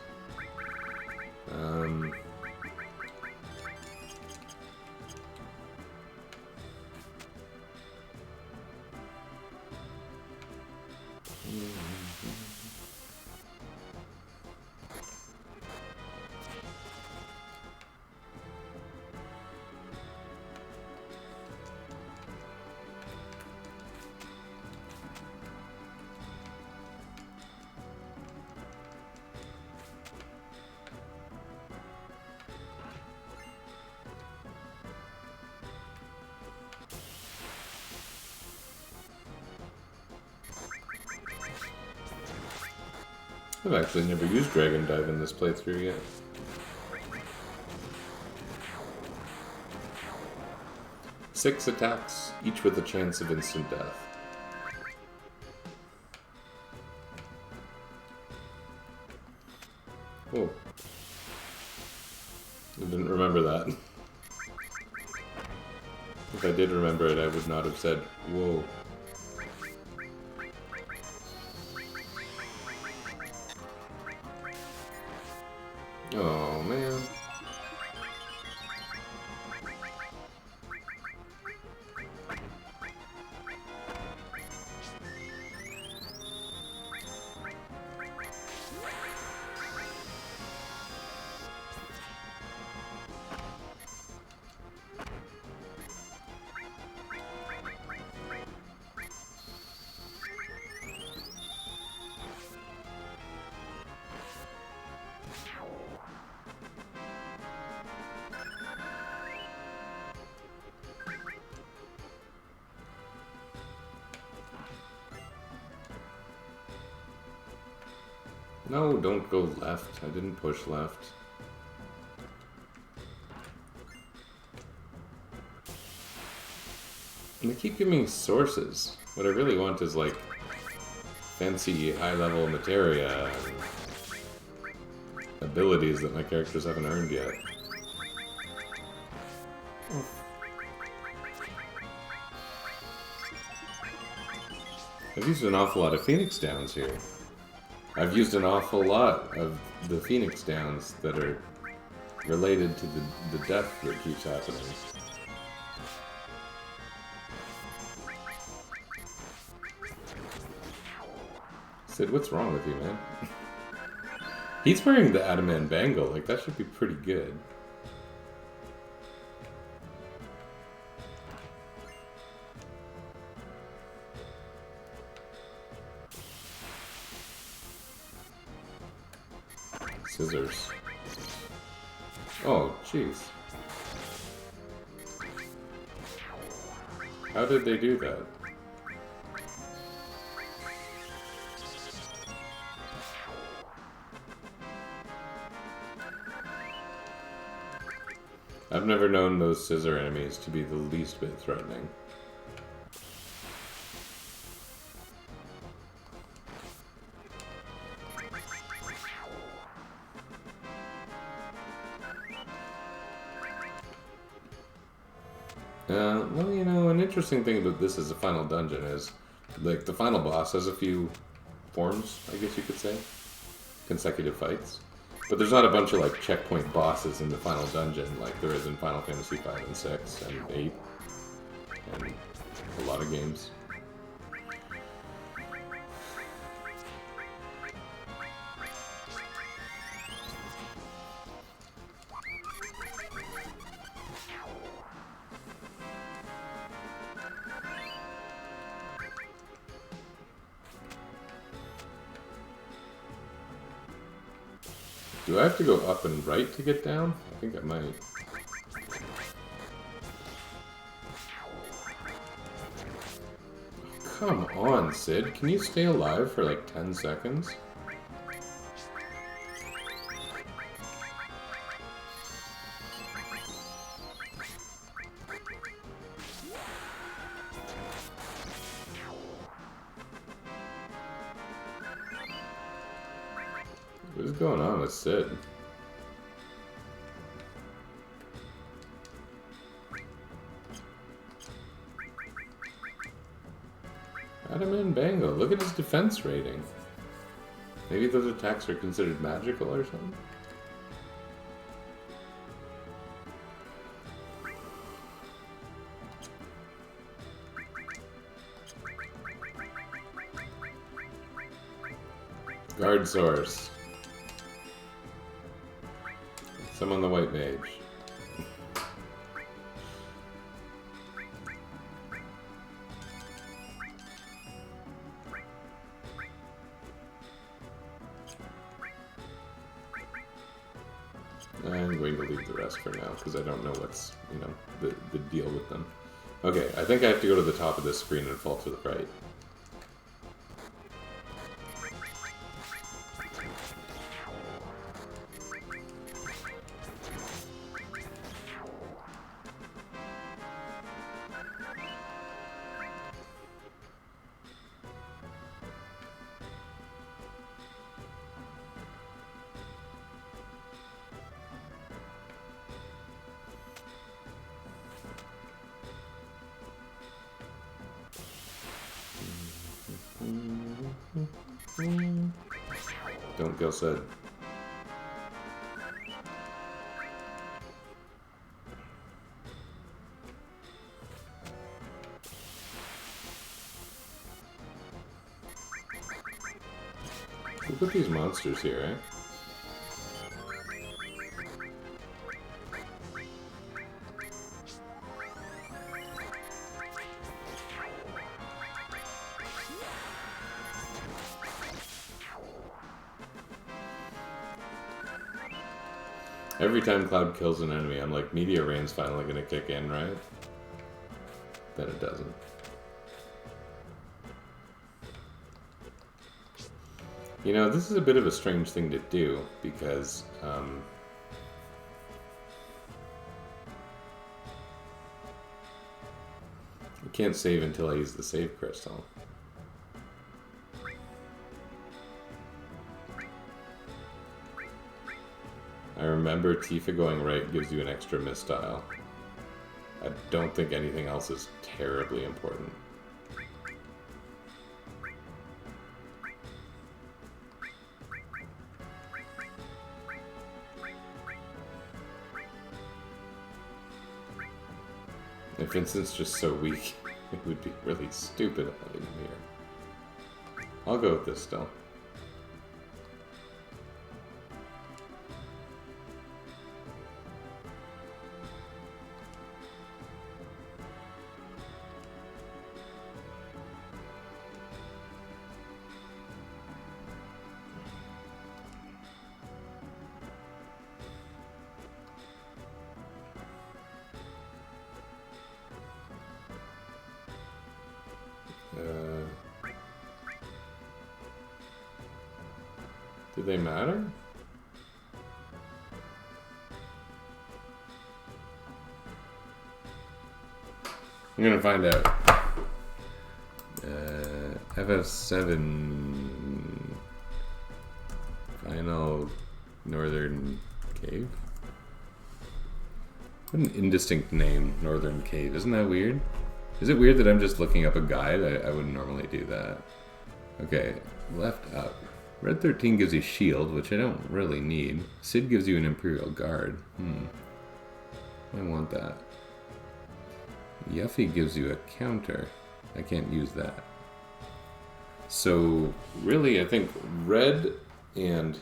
I've actually never used Dragon Dive in this playthrough yet. Six attacks, each with a chance of instant death. Whoa. I didn't remember that. If I did remember it, I would not have said, whoa. Oh, man. No, don't go left. I didn't push left. And they keep giving me sources. What I really want is, like, fancy high-level materia and abilities that my characters haven't earned yet. I've used an awful lot of Phoenix Downs here. I've used an awful lot of the Phoenix Downs that are related to the death that keeps happening. Sid, what's wrong with you, man? He's wearing the Adaman bangle, like that should be pretty good. Scissors. Oh, jeez. How did they do that? I've never known those scissor enemies to be the least bit threatening. Well, you know, an interesting thing about this as a final dungeon is, like, the final boss has a few forms, I guess you could say. Consecutive fights. But there's not a bunch of, like, checkpoint bosses in the final dungeon like there is in Final Fantasy 5 and 6 and 8. And a lot of games. Do I have to go up and right to get down? I think I might. Come on, Sid. Can you stay alive for like 10 seconds? What is going on with Sid? Adaman Bango, look at his defense rating. Maybe those attacks are considered magical or something? Guard source. Summon the white mage. I'm going to leave the rest for now, because I don't know what's, you know, the deal with them. Okay, I think I have to go to the top of this screen and fall to the right. Don't kill Sid. Who put these monsters here, eh? Every time Cloud kills an enemy, I'm like, Meteor Rain's finally gonna kick in, right? Then it doesn't. You know, this is a bit of a strange thing to do, because, I can't save until I use the save crystal. I remember Tifa going right gives you an extra mistile. I don't think anything else is terribly important. If Vincent's just so weak, it would be really stupid having him here. I'll go with this still. Do they matter? I'm gonna find out. FF7 Final Northern Cave? What an indistinct name, Northern Cave. Isn't that weird? Is it weird that I'm just looking up a guide? I wouldn't normally do that. Okay, left up. Red 13 gives you shield, which I don't really need. Sid gives you an Imperial Guard. I want that. Yuffie gives you a counter. I can't use that. So, really, I think Red and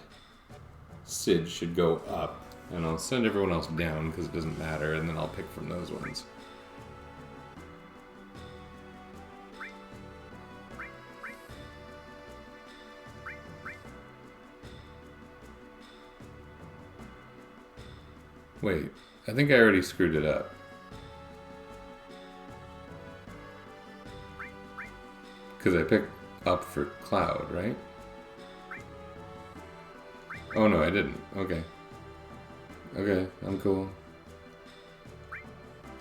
Sid should go up. And I'll send everyone else down because it doesn't matter, and then I'll pick from those ones. Wait, I think I already screwed it up. Because I picked up for Cloud, right? Oh no, I didn't. Okay. Okay, I'm cool.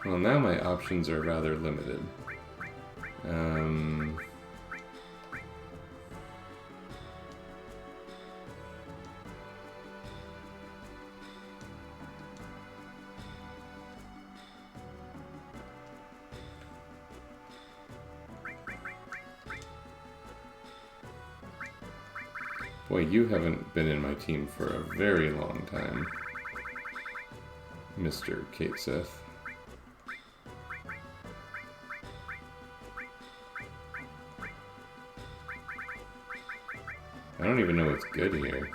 Well, now my options are rather limited. Boy, you haven't been in my team for a very long time, Mr. Kate Sith. I don't even know what's good here.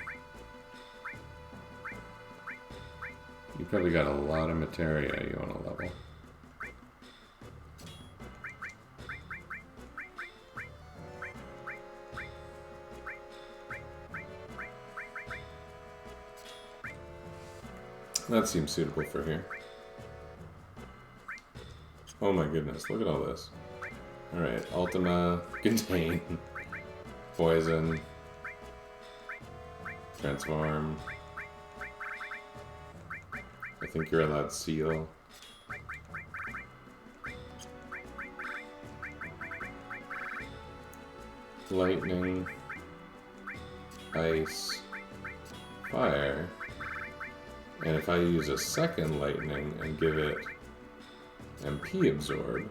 You probably got a lot of materia you want to level. That seems suitable for here. Oh my goodness, look at all this. Alright, Ultima, Contain, Poison, Transform. I think you're allowed Seal. Lightning, Ice, Fire. And if I use a second lightning and give it MP absorb,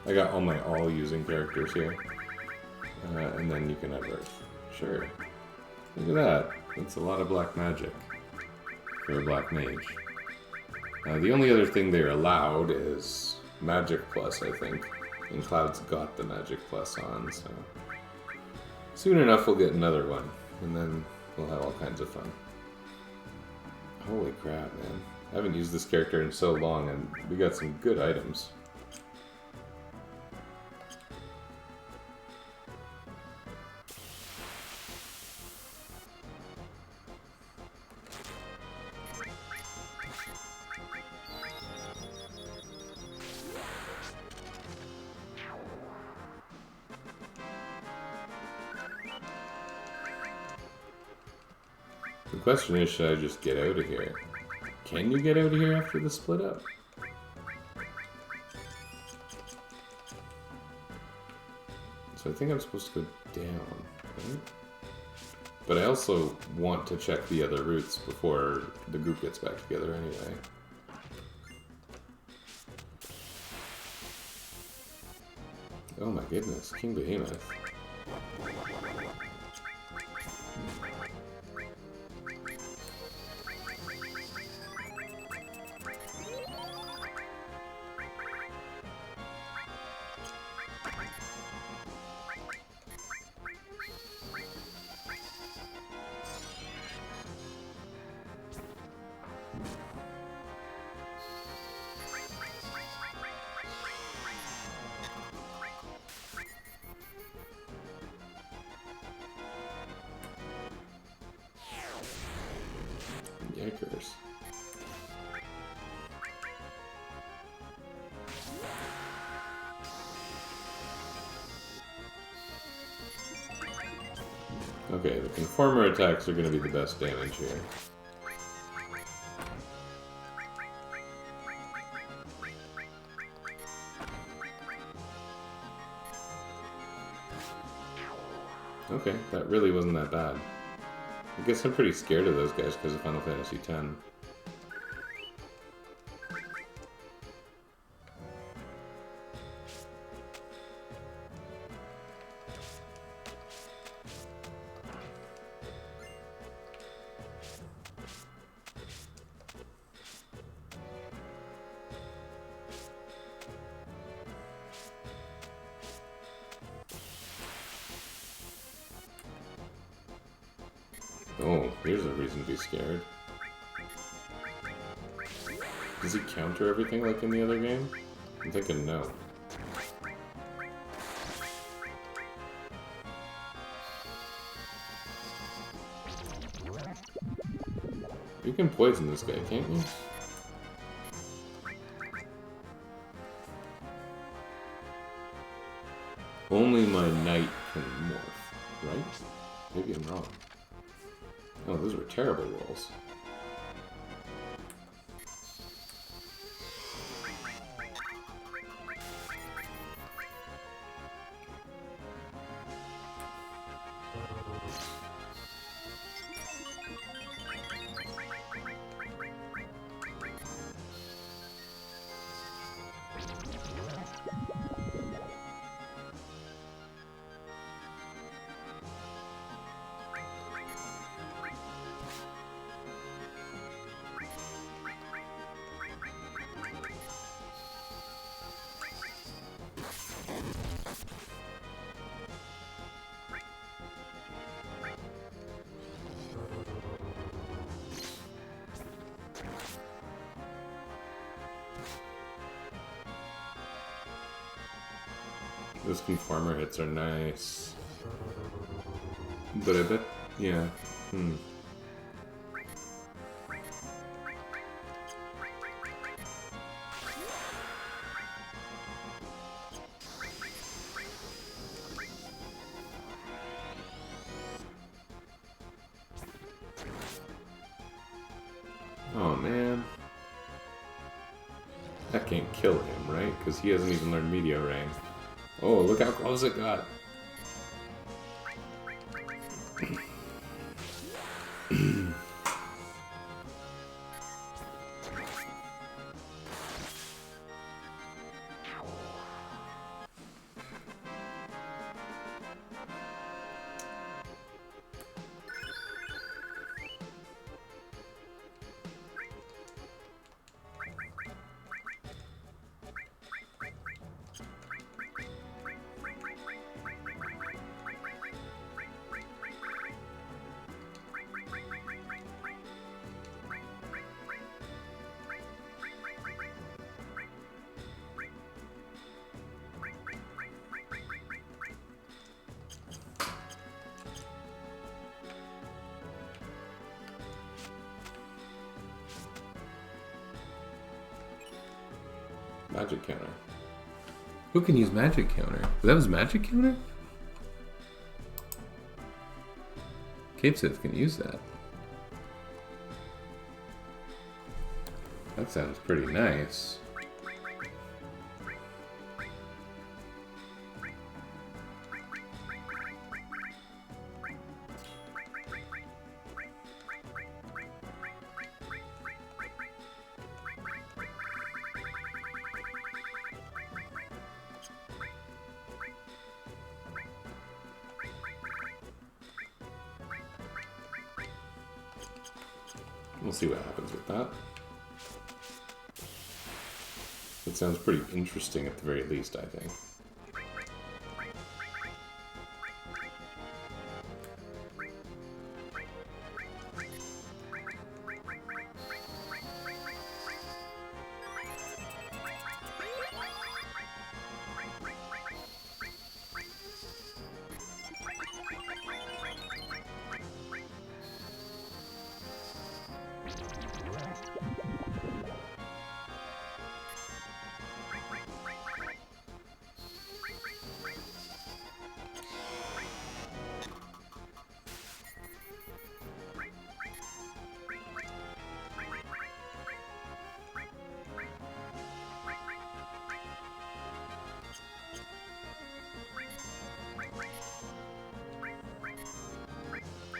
I got all my all-using characters here. And then you can have Earth. Sure. Look at that. That's a lot of black magic for a black mage. The only other thing they're allowed is Magic Plus, I think. And Cloud's got the Magic Plus on, so... Soon enough we'll get another one, and then we'll have all kinds of fun. Holy crap, man. I haven't used this character in so long, and we got some good items. The question is, should I just get out of here? Can you get out of here after the split up? So I think I'm supposed to go down, right? But I also want to check the other routes before the group gets back together anyway. Oh my goodness, King Behemoth. Yikers. Okay, the Conformer attacks are going to be the best damage here. Okay, that really wasn't that bad. I guess I'm pretty scared of those guys because of Final Fantasy X. Oh, here's a reason to be scared. Does he counter everything like in the other game? I'm thinking no. You can poison this guy, can't you? Only my knight can morph, right? Maybe I'm wrong. Oh, those were terrible rolls. Those Conformer hits are nice. But I bet, yeah. Oh man. That can't kill him, right? Because he hasn't even learned Meteor Ring. Oh, look how close it got. Magic counter. Who can use magic counter? That was magic counter? Cape Sith can use that. That sounds pretty nice. We'll see what happens with that. It sounds pretty interesting at the very least, I think.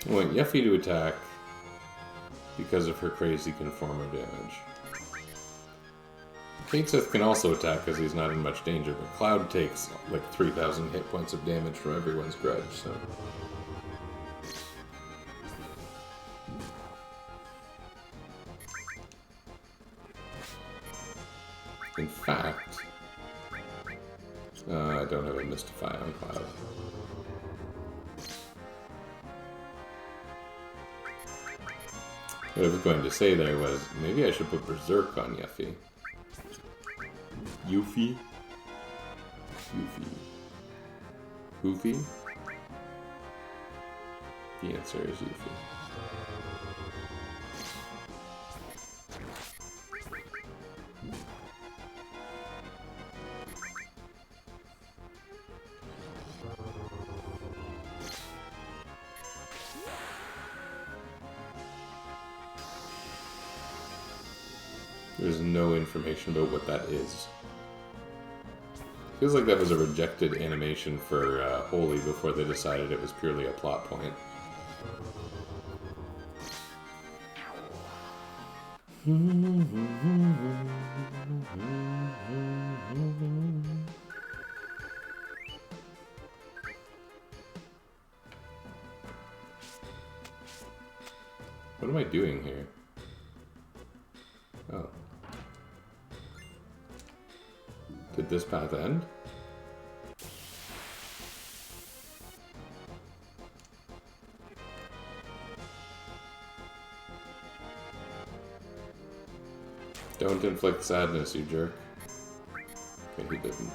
I want Yuffie to attack because of her crazy conformer damage. Kateseth can also attack because he's not in much danger, but Cloud takes like 3,000 hit points of damage from everyone's grudge, so... In fact... I don't have a Mystify on Cloud. What I was going to say there was, maybe I should put Berserk on Yuffie. Yuffie? Yuffie. Hoofy? The answer is Yuffie. There's no information about what that is. Feels like that was a rejected animation for Holy before they decided it was purely a plot point. What am I doing here? Oh. Did this path end? Don't inflict sadness, you jerk. Okay, he didn't.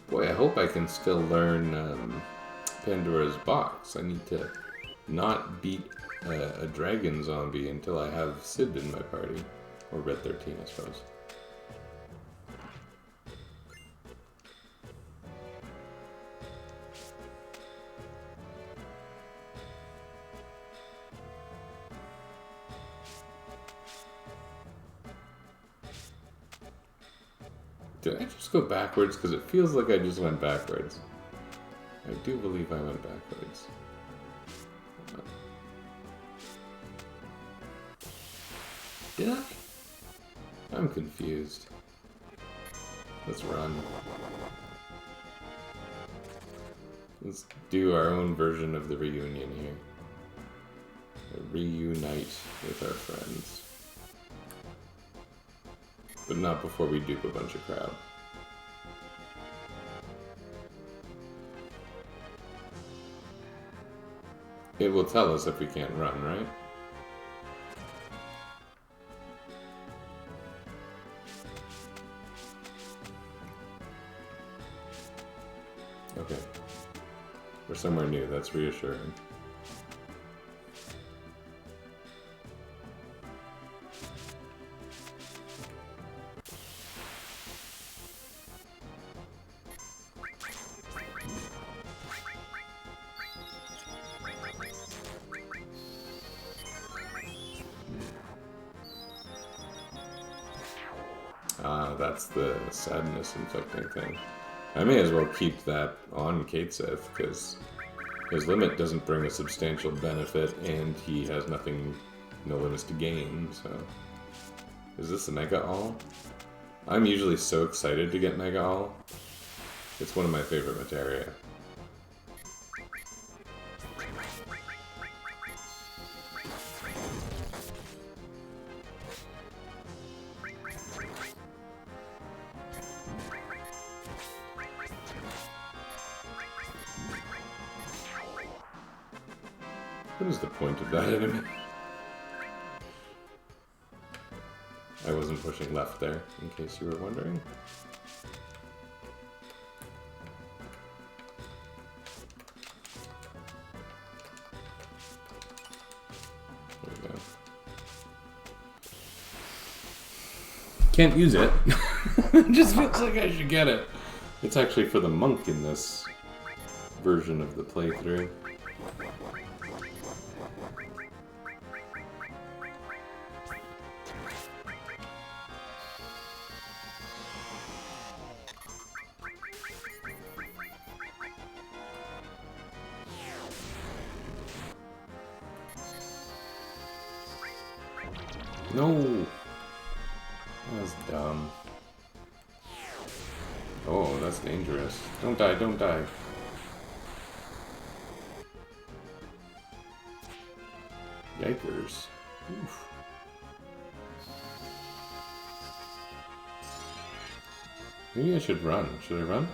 Boy, I hope I can still learn Pandora's Box. I need to not beat a dragon zombie until I have Sid in my party. Or Red 13, I suppose. Did I just go backwards? Because it feels like I just went backwards. I do believe I went backwards. Did I? I'm confused. Let's run. Let's do our own version of the reunion here. Reunite with our friends. But not before we dupe a bunch of crowd. It will tell us if we can't run, right? Okay. We're somewhere new, that's reassuring. That's the sadness inflicting thing. I may as well keep that on Kateseth, because his limit doesn't bring a substantial benefit, and he has nothing, no limits to gain, so... Is this a Mega All? I'm usually so excited to get Mega All. It's one of my favorite materia. What is the point of that enemy? I wasn't pushing left there, in case you were wondering. There we go. Can't use it. It just feels like I should get it. It's actually for the monk in this version of the playthrough. No! That was dumb. Oh, that's dangerous. Don't die, don't die. Yikers. Oof. Maybe I should run. Should I run?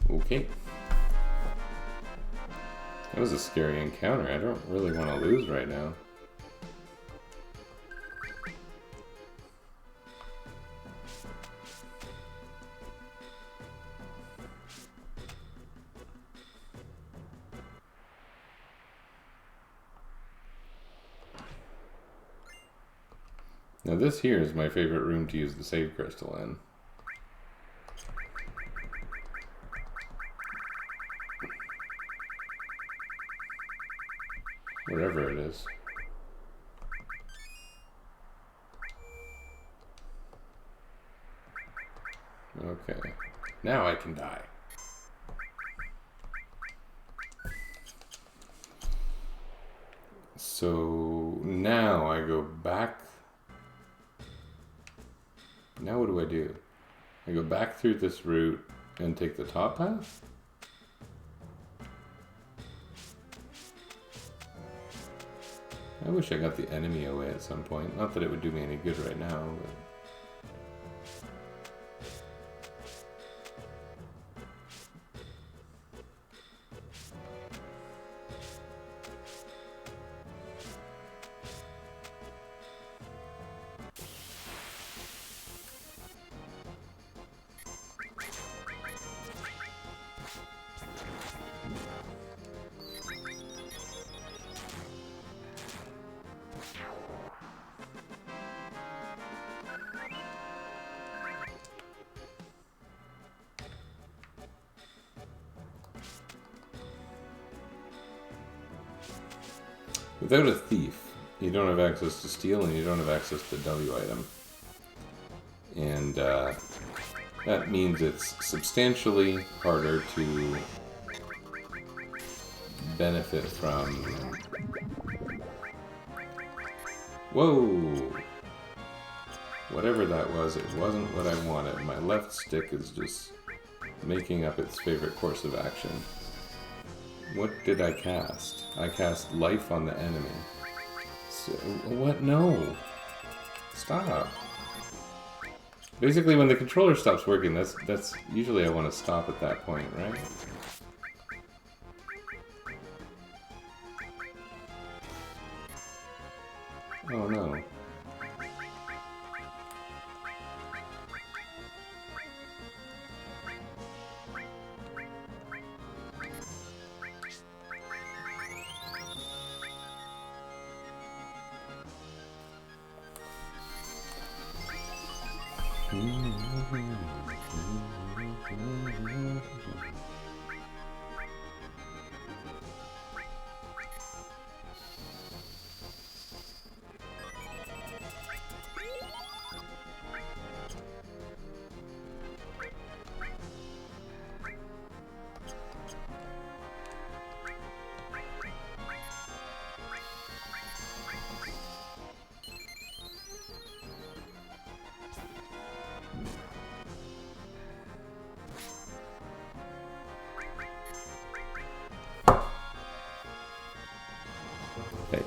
Okay. That was a scary encounter. I don't really want to lose right now. Now this here is my favorite room to use the save crystal in. Wherever it is. Okay. Now I can die. So now I go back. Now what do? I go back through this route and take the top path? I wish I got the enemy away at some point. Not that it would do me any good right now, but... Without a thief, you don't have access to steal and you don't have access to W item. And that means it's substantially harder to benefit from... Whoa! Whatever that was, it wasn't what I wanted. My left stick is just making up its favorite course of action. What did I cast? I cast life on the enemy. So, what? No! Stop. Basically, when the controller stops working, that's usually I want to stop at that point, right? Oh no.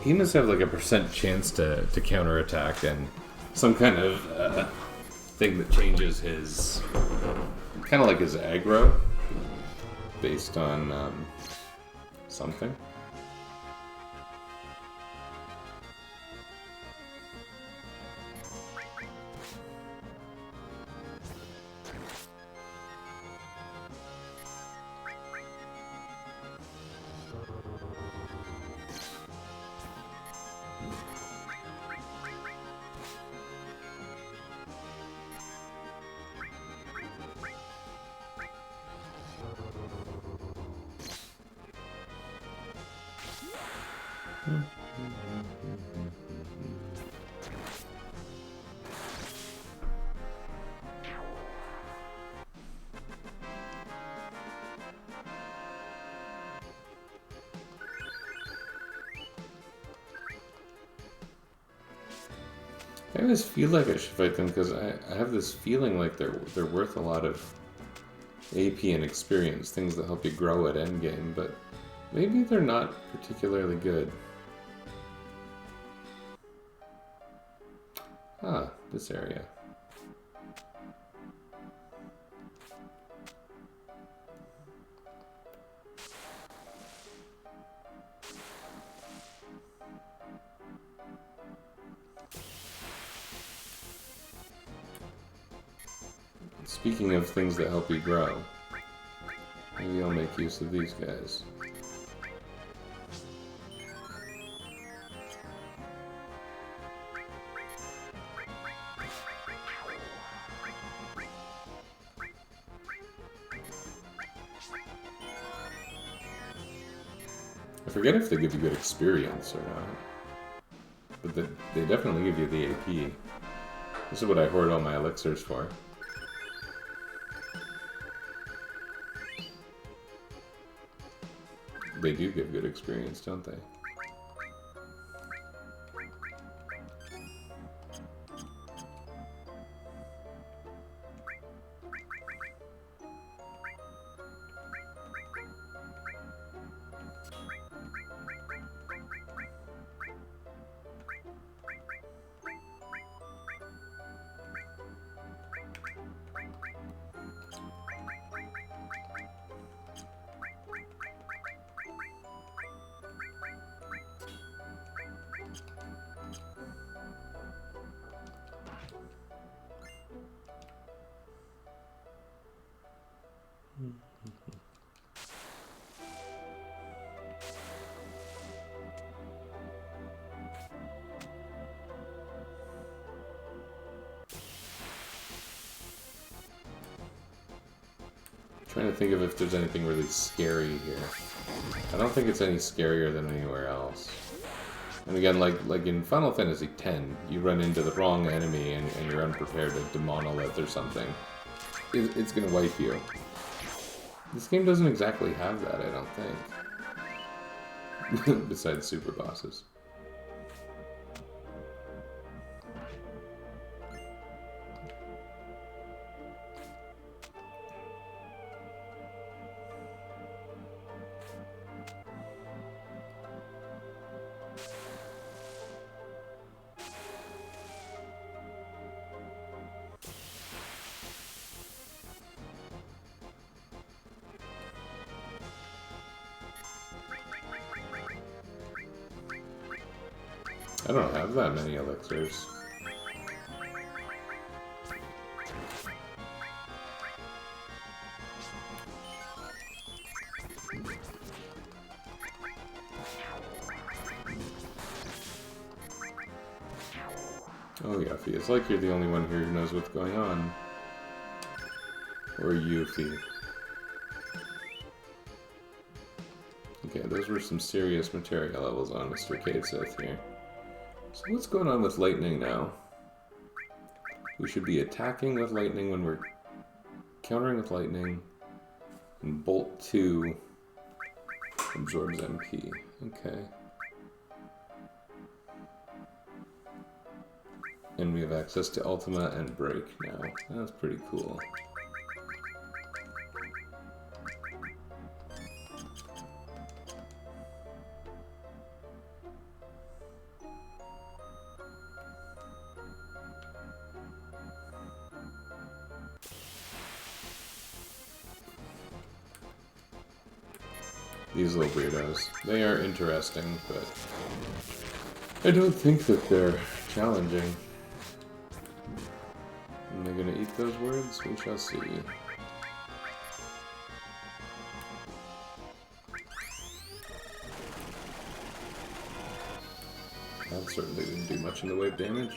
He must have like a % chance to counterattack and some kind of thing that changes his... kind of like his aggro based on something. I always feel like I should fight them because I have this feeling like they're worth a lot of AP and experience, things that help you grow at endgame, but maybe they're not particularly good. Ah, this area. Speaking of things that help you grow, maybe I'll make use of these guys. I forget if they give you good experience or not, but they definitely give you the AP. This is what I hoard all my elixirs for. They do give good experience, don't they? Trying to think of if there's anything really scary here. I don't think it's any scarier than anywhere else. And again, like in Final Fantasy X, you run into the wrong enemy and you're unprepared to monolith or something. It's gonna wipe you. This game doesn't exactly have that, I don't think. Besides super bosses. I don't have that many elixirs. Oh, Yuffie, it's like you're the only one here who knows what's going on. Or Yuffie. Okay, those were some serious materia levels on Mr. Kadeseth here. So what's going on with lightning now? We should be attacking with lightning when we're countering with lightning. And Bolt 2 absorbs MP. Okay. And we have access to Ultima and Break now. That's pretty cool. These little weirdos. They are interesting, but I don't think that they're challenging. Am I gonna eat those words? We shall see. That certainly didn't do much in the way of damage.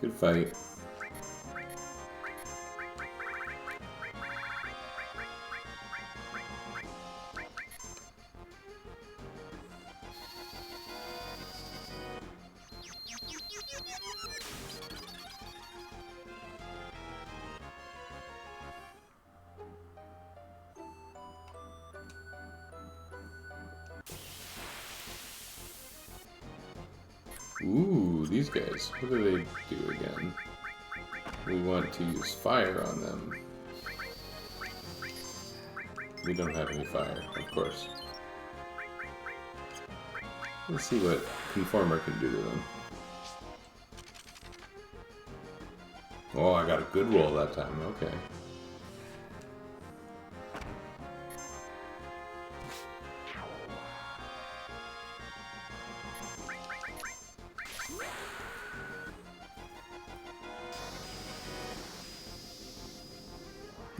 Good fight. Ooh, these guys. What do they do again? We want to use fire on them. We don't have any fire, of course. Let's see what Conformer can do to them. Oh, I got a good roll that time. Okay.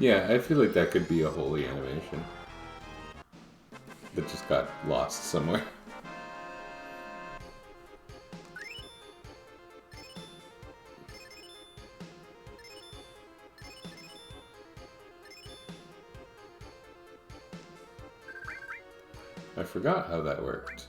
Yeah, I feel like that could be a holy animation that just got lost somewhere. I forgot how that worked.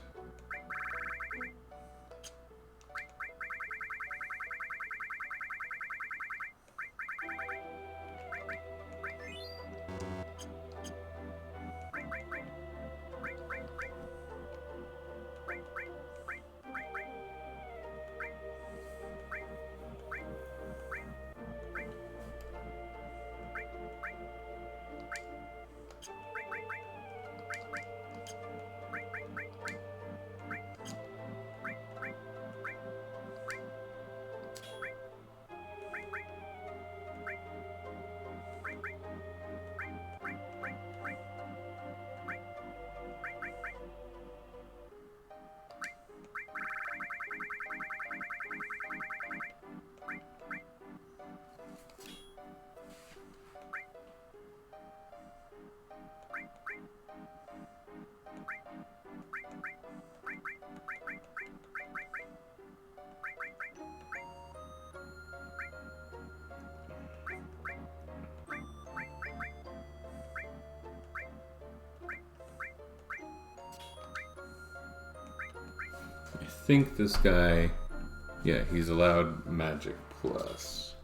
think this guy, yeah, he's allowed magic plus.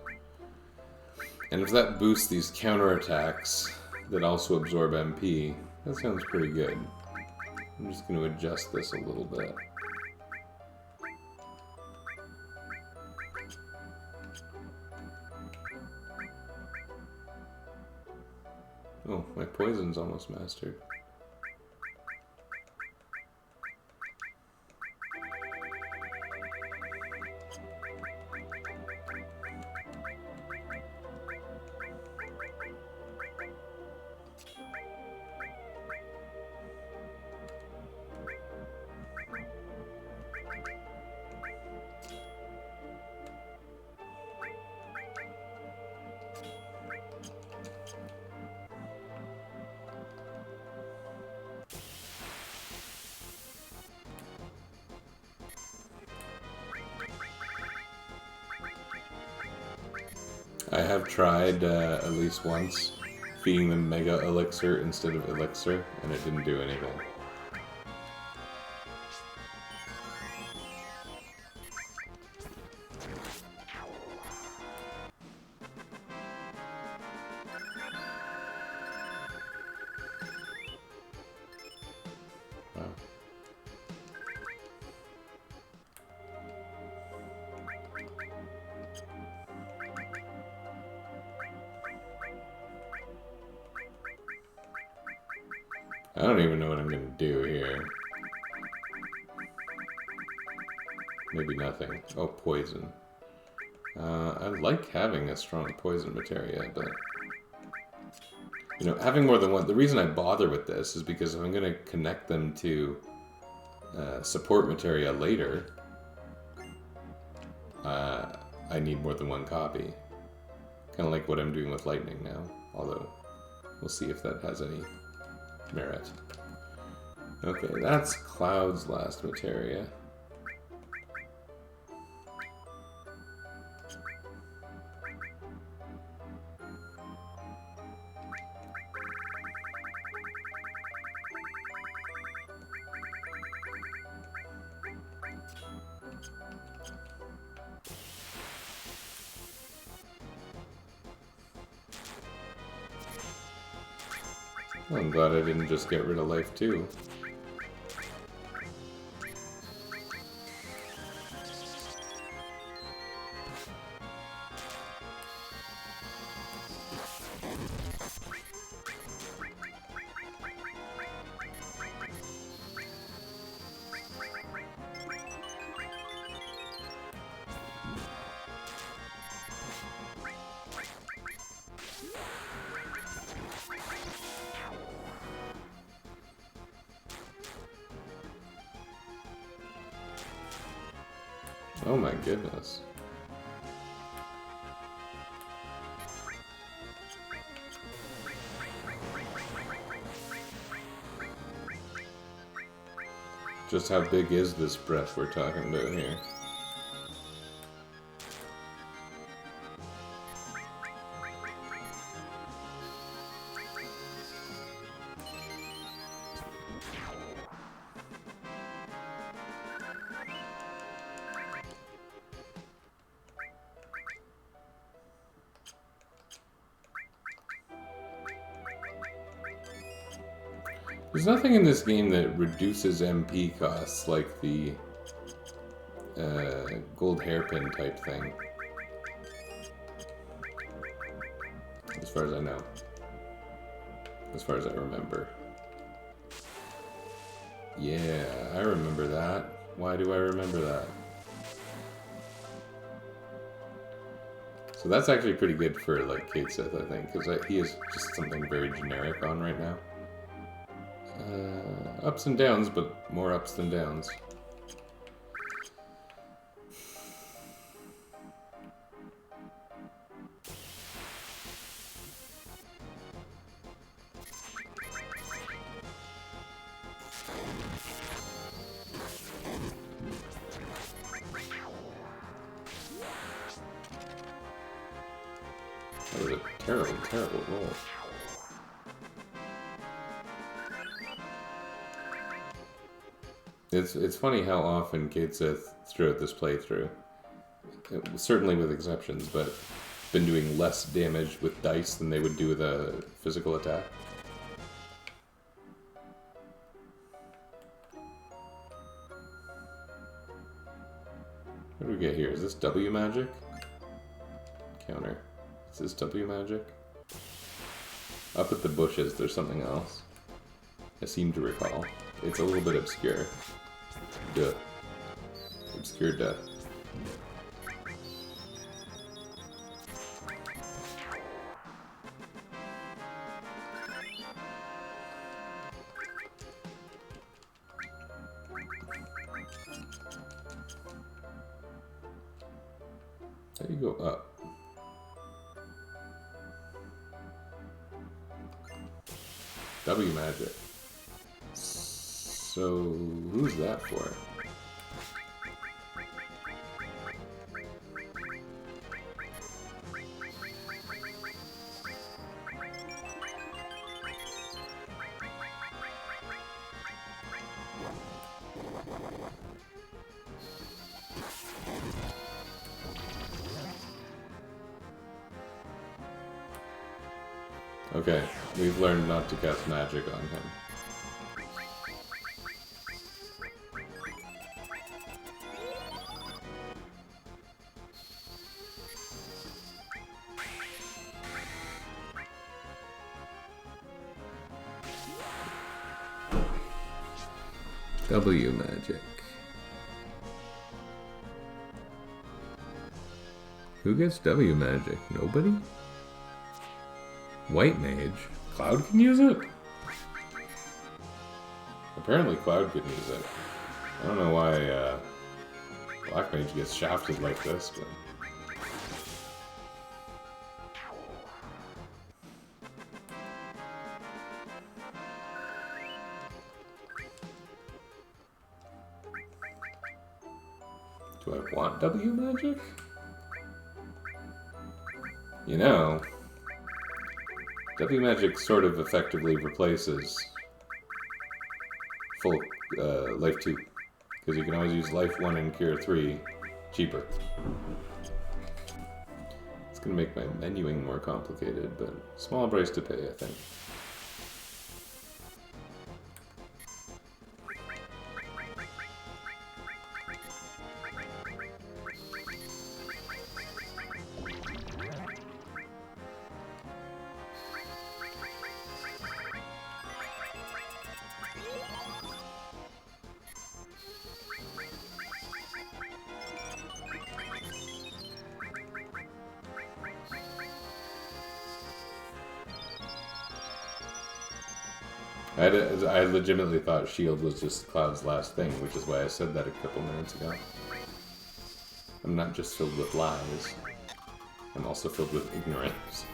And if that boosts these counterattacks that also absorb MP, that sounds pretty good. I'm just going to adjust this a little bit. Oh, my poison's almost mastered. I have tried at least once feeding them Mega Elixir instead of Elixir, and it didn't do anything. Wow. I don't even know what I'm going to do here. Maybe nothing. Oh, poison. I like having a strong poison materia, but... You know, having more than one... The reason I bother with this is because if I'm going to connect them to support materia later, I need more than one copy. Kind of like what I'm doing with lightning now. Although, we'll see if that has any merit. Okay, that's Cloud's last materia. Well, I'm glad I didn't just get rid of life too. Oh my goodness. Just how big is this breath we're talking about here? There's nothing in this game that reduces MP costs like the gold hairpin type thing. As far as I know. As far as I remember. Yeah, I remember that. Why do I remember that? So that's actually pretty good for like Kate Sith, I think, because he is just something very generic on right now. Ups and downs, but more ups than downs. That was a terrible, terrible roll. It's funny how often Kate Sith throughout this playthrough, certainly with exceptions, but been doing less damage with dice than they would do with a physical attack. What do we get here? Is this W magic? Counter. Is this W magic? Up at the bushes, there's something else. I seem to recall. It's a little bit obscure. Duh. Obscure duh. How do you go up? W magic. So, who's that for? Okay, we've learned not to cast magic on him. W magic. Who gets W magic? Nobody? White mage? Cloud can use it? Apparently Cloud can use it. I don't know why Black mage gets shafted like this, but... Do I want W magic? You know, W magic sort of effectively replaces full life 2, because you can always use life 1 and cure 3 cheaper. It's gonna make my menuing more complicated, but small price to pay, I think. I legitimately thought shield was just Cloud's last thing, which is why I said that a couple minutes ago. I'm not just filled with lies. I'm also filled with ignorance.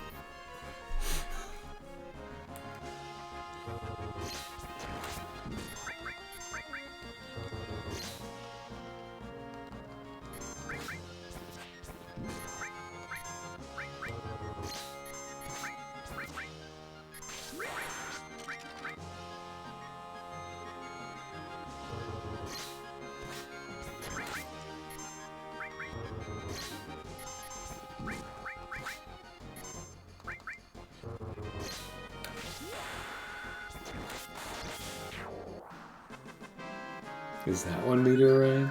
Is that 1 meter array?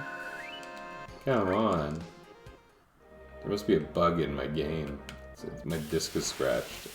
Come on. There must be a bug in my game. My disc is scratched.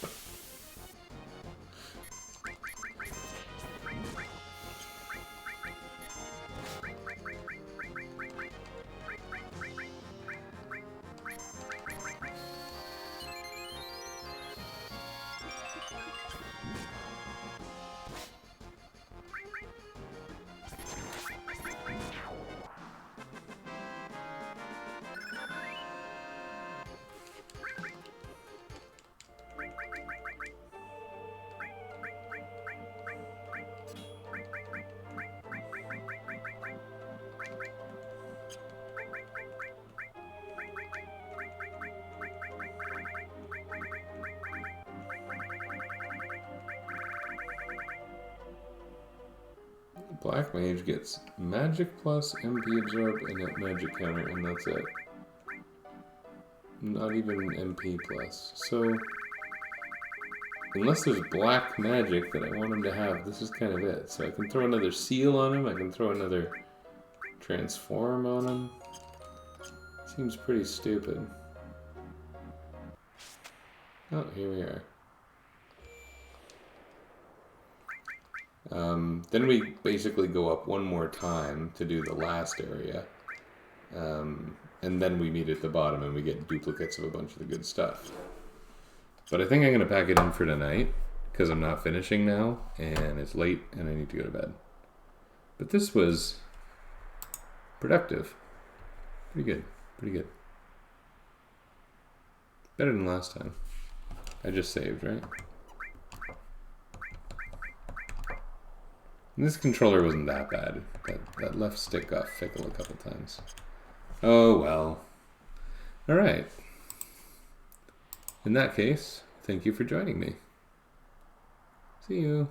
Black Mage gets magic plus MP absorb and a magic counter, and that's it. Not even MP plus. So, unless there's black magic that I want him to have, this is kind of it. So I can throw another seal on him, I can throw another transform on him. Seems pretty stupid. Oh, here we are. Then we basically go up one more time to do the last area. And then we meet at the bottom and we get duplicates of a bunch of the good stuff. But I think I'm going to pack it in for tonight, because I'm not finishing now, and it's late and I need to go to bed. But this was productive. Pretty good. Pretty good. Better than last time. I just saved, right? And this controller wasn't that bad. That left stick got fickle a couple times. Oh well. Alright. In that case, thank you for joining me. See you.